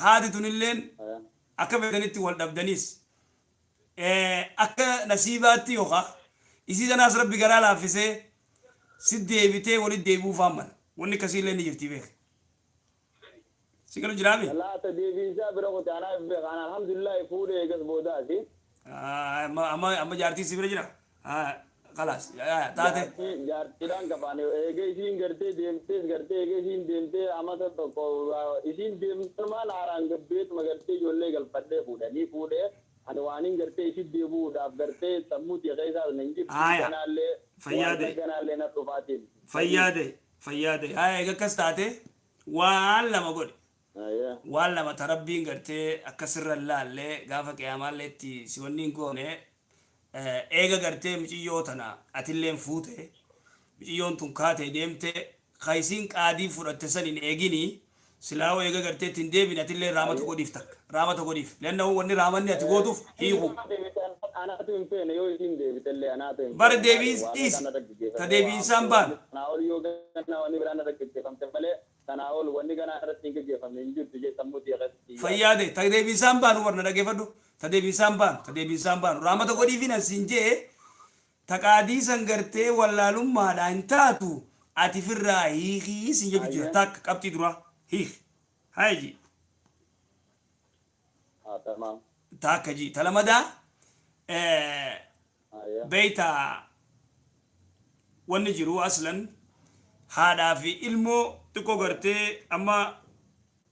haati tunilleen akka beekanitti wal dhabdaniis akka nasiibaatti yookaan isii sanaas rabbi garaa laaffisee si deebitee walitti deebi'uu faamman wanni akkasiillee ni jirti beek si galu jiraami laata deebiisaa bira qote anaaf beekan alhamdulillah fuudhee eegas boodaati amma jaartii si bira jira خلاص taate jaartiidhaan qabaan eegee isiin gartee deemtees gartee eegee isiin deemtee amata tokko isiin deemtan maal haaraan gabbeetuma gartee ijoollee galfadhee fuudhee ani waanin gartee isin deebuudhaaf gartee sammuu xiqqee isaa nan jirtu kanaallee fayyaade na dhufaatiin fayyaade haa eega akkas taate waan lama godhe waan lama tarabbiin gartee akkasirra laallee gaafa qiyamaallee itti si wanni hin goone eega gartee muciyyoo tana atilleen fuute muciyyoon tun kaatee deemte kaysiin qaadii fudhatte san hin eegini silaa eega gartee ittiin deebine atillee raamata godhiif takka raamata godhiif leenna wanni raamanni ati gootuuf hiiku anaatu hin feene yoo isiin deebitellee anaatu hin bara deebiis dhiis ta deebiinsaan baanu kanaa ol yoo ganna wanni biraan irra gaggeeffamte malee kanaa ol wanni ganaa irratti hin gaggeeffamne hin jirtu jee sammuu xiqqeetti fayyaade ta deebiinsaan baanu warna dhageeffadhu ta deebiinsaan baanu raamata godhiifin asiin jee ta qaadii san gartee wallaalummaadhaa hin taatu ati firraa hiikii sin jechu jira takka qabxii duraa hiik haiji tamam takka ji talamada beeyta wanni jiru aslan haadhaa fi ilmoo xiqqoo gartee amma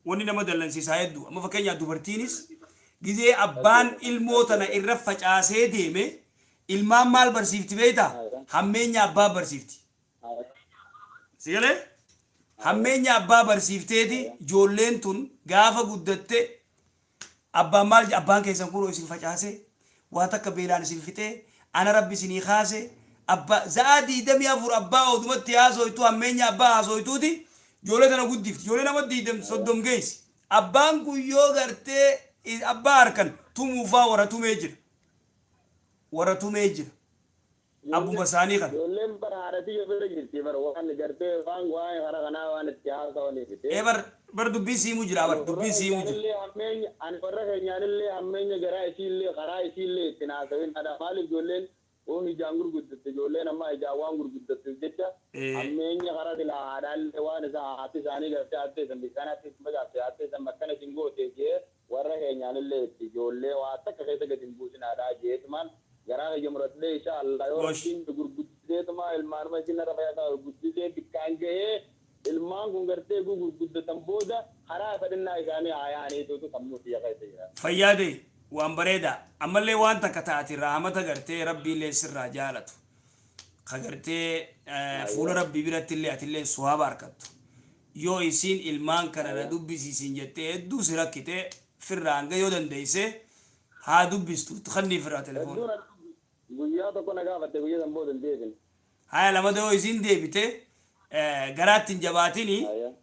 wanni nama dallansiisaa hedduu amma fakkeenyaaf dubartiinis gizee abbaan ilmoo tana irra facaasee deeme ilmaan maal barsiifti beeyta hammeenya abbaa barsiifti sigalee hammeenya abbaa barsiifteeti ijoolleen tun gaafa guddatte abbaan maal abbaan keessan kun isin facaase waa takka beelaan isin fixee ana rabbi isinii kaase abba za'a 24 abbaa odumatti haasoytu hammeenya abbaa haasoytuuti ijoollee tana guddifti ijoollee nama 30 geessi abbaan kun yoo gartee abbaa harkan tumuufaa warra tumee jira abbuma isaanii kan ijoolleen bara haadhatii yoo bira jirti bara waan gartee waan hara kanaa waan itti haasawanii bar dubbii siimu jira bar dubbii siimu jira hammeenya ani warra keenyaanillee hammeenya garaa isiillee karaa isiillee itti naasawin hadha maaliif ijoolleen oo hijaan gurguddatte ijoolleen amma hijaa waan gurguddatteef jecha ammeenya karaa silaa haadhaallee waan isaa haati isaanii gartee hattee san bishaanatti magaafte hattee san bakkana isin goote jee warra keenyaanillee itti ijoollee waa takka keessa gadi hin buusin haadhaa jeetumaan garaa kiyya muradhee insha Allah yoo rabbiin gurguddeetuma ilmaanuma isin irra fayyadaa gurguddisee bikkaan gahee ilmaan kun gartee gurguddatan booda karaa fedhinnaa isaanii haayaaniitutu sammuu siyya keessa jira. Fayyaade waan bareeda ammallee waan takka taati rahmata gartee rabbiillee sirraa jaalatu ka gartee fuula rabbii biratti illee atillee suwaaba harkattu yoo isiin ilmaan kana na dubbisiisin jettee hedduu si rakkitee firraa hanga yoo dandeeyse haa dubbistu kannii firraa telefoona. Guyyaa tokko na gaafatte guyyaa san booda hin deebine. Haya lamada yoo isiin deebite garaatti hin jabaatini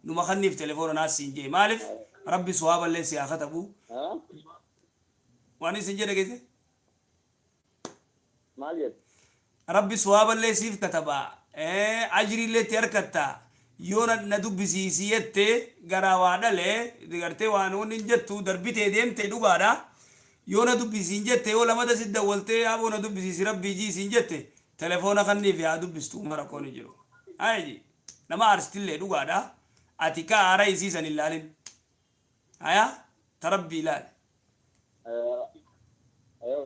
numa kanniif telefoona naas siin jee maaliif rabbi suwaaballee si haa katabu. Waan isin jedhe geesse? Maal jedhe? Rabbi suwaaballee siif kataba ajriillee itti harkatta yoo na dubbisiisi jettee garaa waa dhalee gartee waan inni jettu darbitee deemtee dhugaadha yoo na dubbisiin jette yoo lamada si dawwaltee aboo na dubbisiisi rabbii jiisiin jette telefoona kanniif yaa dubbistu mara kooni jiru. Hayi nama arstillee dhugaadha ati ka aara isiisan ilaalin haya tarabbii ilaali.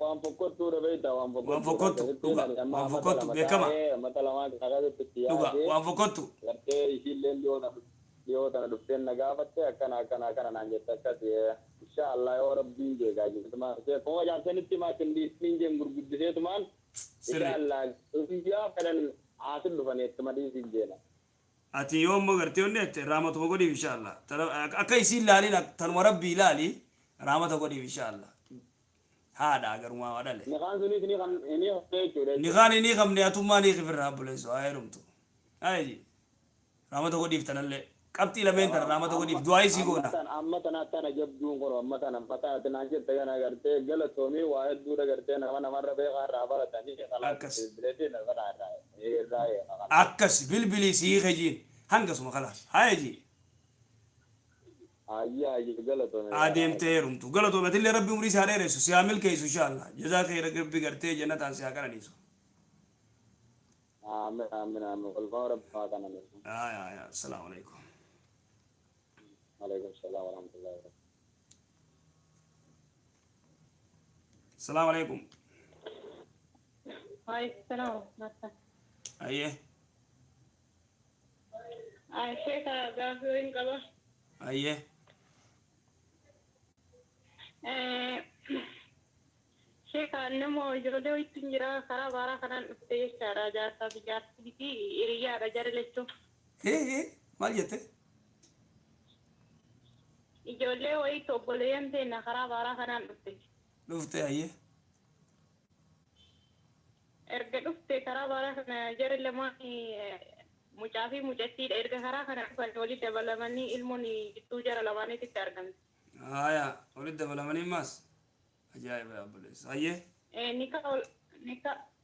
Waan fokkottuu dhabeeta waan fokkottu dhuga waan fokkottu beekama mata lamaa kakaatutti dhuga waan fokkottu gartee isiillee dhiyoo tana dhufteen na gaafatte akkana naan jette akkas insha Allah yoo rabbiin jeegaa jirtuma kuma jaarsanitti maatin dhiisniin jeen gurguddiseetumaan insha Allah guyyaa fedhan haasin dhufaneettuma dhiisiin jeena. Ati yoo immoo gartee onni ette raamatuma godhiif insha Allah akka isiin ilaaliin tanuma rabbii ilaali raamata godhiif insha Allah. Haada garuma wadale niqaan sunis ni jechuudha niqaan ni qabne atummaa ni khifirra buleeso ayirumtu ayi ramata godhiif tanalle qabxii lameen tan ramata godhiif du'aa isii goona amma tana jabduun qoro amma tana fataa tana jette kana gartee galatoomii waa hedduudha gartee namarra beekaa irraa baratanii akkas akkas bilbilii sii kejiin hangasuma kalaas hayaji adeemtee heerumtu galatoomatillee rabbi umrii isaa dheeressu si haa milkeessu inshallah jazaa khayra rabbi gartee jannataan si haa qananiisu. Aamin walfaa rabbaa qananiisu. Ya assalaamu alaykum. Alaykum salaam wa rahmatullahi wa barakatuh. Assalamu alaykum. Waalaikum salaam. Ayye. Sheekha gaafii hin qaba. Ayye. Sheekha nama ijoollee wajjin jira karaa baaraa kanaan dhufte jechaadha jaarsaa fi jaartii fi hiriyaadha jara jechuun. Maal jette? Ijoollee wayii obboleeyyan ta'e karaa baaraa kanaan dhufte. Dhufte ayye. Erga dhufte karaa baaraa kana jara lamaan mucaa fi mucattiidha erga karaa kana dhufan walitti dabalamanii ilmoon gidduu jara lamaaniitti argamte. Haya walitti dabalamanii maas ajaa'iba yaabbulees ayye.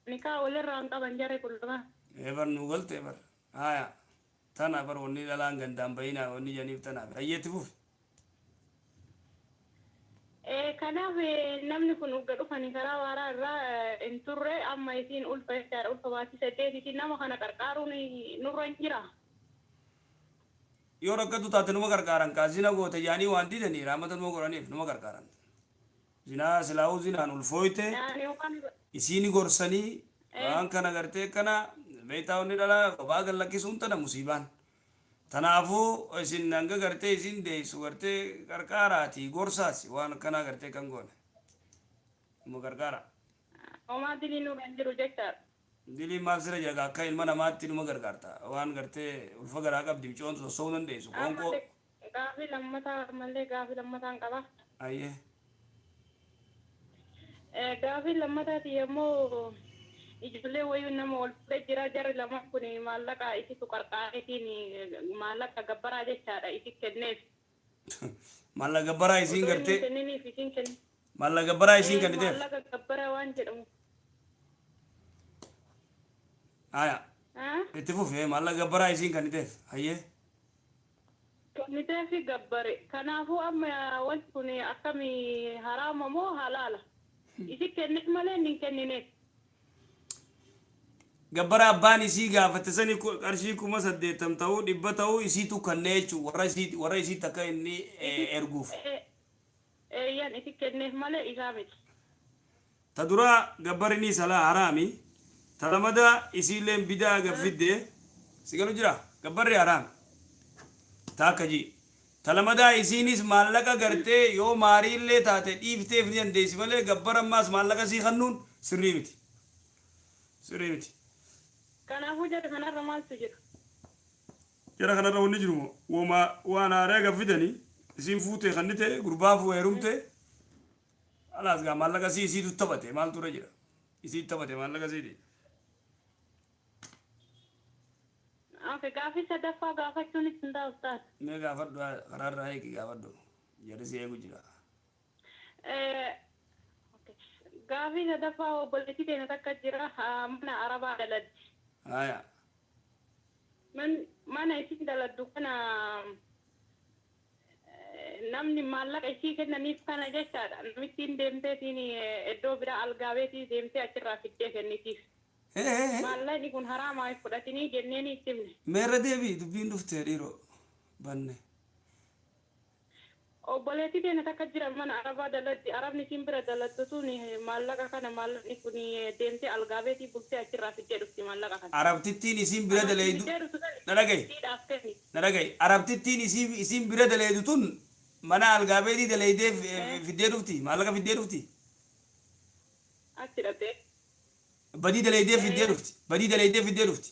Nikaa walirraa hin qaban jarri kun lama. Bar nu galte bar haya tana bar wanni dhalaan gandaan bayinaa wanni janiif tanaaf ayyeetti fuuf. Kanaaf namni kun ugga dhufanii karaa waaraa irraa hin turre amma isiin ulfa jechaadha ulfa baatii 8 isiin nama kana qarqaaruun nurra hin jira. Yoo rakkatu taate numa qarqaaran kaa zina goote jaanii waan didanii raamata numa godhaniif numa qarqaaran. Zinaa silaa'uu zinaan ulfooyte isiini gorsanii waan kana gartee kana beektaa wanni dhala kophaa gallakkisuun tana musiibaan. Tanaafuu isin hanga gartee isin deessu gartee qarqaaraati gorsaasi waan kana gartee kan goone. Numa qarqaara. Homaa dilii nurra hin jiru jechaadha. Dilii maal sira jira akka ilma namaatti numa gargaarta waan gartee ulfa garaa qabdi bicoon sossoo dandeessu qoonqoo. Gaafii lammataa malee gaafii lammataan qaba. Ayyee. Gaafii lammataati yemmuu ijoollee wayii nama ol fuudhee jira jarri lamaan kun maallaqa isitu qarqaareetiin maallaqa gabbaraa jechaadha isi kenneef. Maallaqa gabbaraa isiin gartee. Maallaqa gabbaraa isiin kenniteef. Maallaqa gabbaraa waan jedhamu. Haya. Itti fufee maallaqa gabbaraa isiin kenniteef hayyee. Kenniteef gabbare kanaafuu amma wanti kun akkamii haraama moo halaala? Isi kenneef malee hin kennineef. gabbara abbaan isii gaafate sani qarshii 8,000 ta'uu 100 ta'uu isiitu kannee jechuun warra isii takka inni erguuf. Eeyyan isi kenneef malee isaa miti. Ta dura gabbarri ni salaa haraami. Ta lamada isiilleen bidaa gaffidde sigalu jira gabbarri haraami. Ta akkaji. Ta lamada isiinis maallaqa gartee yoo maariillee taate dhiifteef ni dandeessi malee gabbara ammaas maallaqa sii kannuun sirrii miti. Sirrii miti. Kanaafuu jara kanarra maaltu jira? Jara kanarra wanni jiru waan haaraa gaffidanii isiin fuutee kannite gurbaa fu'ee heerumte alaas gaa maallaqa sii isiitu taphate maaltu irra jira isii taphate maallaqa siiti. Oke, gaafii sadaffaa gaafachuunis hin taa'u taate. Mee gaafadhu karaarraa eegi gaafadhu jarri si eegu jira. Gaafii sadaffaa obboleettii teenya takka jira mana arabaa daladdi. Haya. Mana isin daladdu kana namni maallaqa isii kennaniif kana jechaadha. Namittiin deemteetiin iddoo biraa algaabeetii deemtee achirraa fiddee kennitiif. Maallaqni kun haraamaa fudhatanii jenneen itti himne. Meerra deebii dubbiin dhuftee dhiiroo banne. Obboleettii teenya takka jira mana arabaa daladdi. Arabni isin bira daladdutuun maallaqa kana maallaqni kun deemtee algaabeetii bultee achirraa fiddee dhufti maallaqa kana. Arabtittiin isin bira dalaydu. Nadhagaye. Arabtittiin isin bira dalaydu tun mana algaabeetii dalaydee fiddee dhufti maallaqa fiddee dhufti. Achi dhattee. Badii dalaydee fiddee dhufti. Badii dalaydee fiddee dhufti.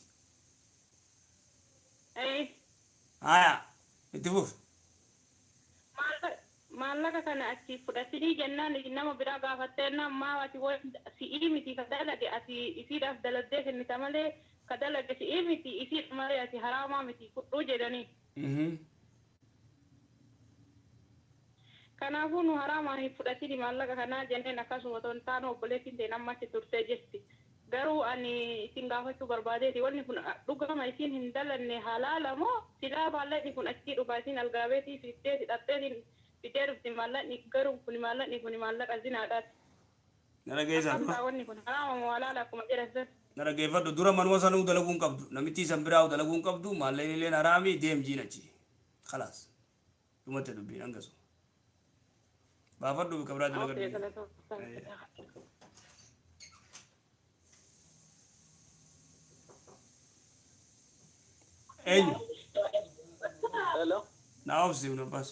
Haya. Itti fuuf. Maallaqa kana achi fudhatanii jennaan nama biraa gaafattee nammaa ati si'ii miti ka dalage ati isiidhaaf daladdee kennita malee ka dalage si'ii miti isiidha malee ati haraamaa miti fudhuu jedhanii. Kanaafuu nu haraamaa hin fudhatini maallaqa kanaa jenneen akkasuma otoo hin taane obboleettiin ta'e namma achi turtee jirti. Garuu ani isin gaafachuu barbaadeeti wanni kun dhugama isin hin dalanne halaala moo silaa maallaqni kun achii dhugaa isin algaabeetii fiddee hidhatteetiin fiddee dhufti maallaqni garuu kun maallaqa zinaadhaati. Narageeffadhu. Wanni kun haraama moo halaala akkuma jedhan. Narageeffadhu dura manuma sanuu dalaguun qabdu namitti isan biraa dalaguun qabdu maallaqni illee haraami deemjiin achi. Khalaas. Dhumate dubbiin hangasu. Baafadhu kabraa dalagadhu. Enyu. Hello. Naaf si una bas.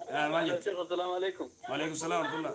Assalamu alaikum. Wa alaikum salam wa rahmatullah.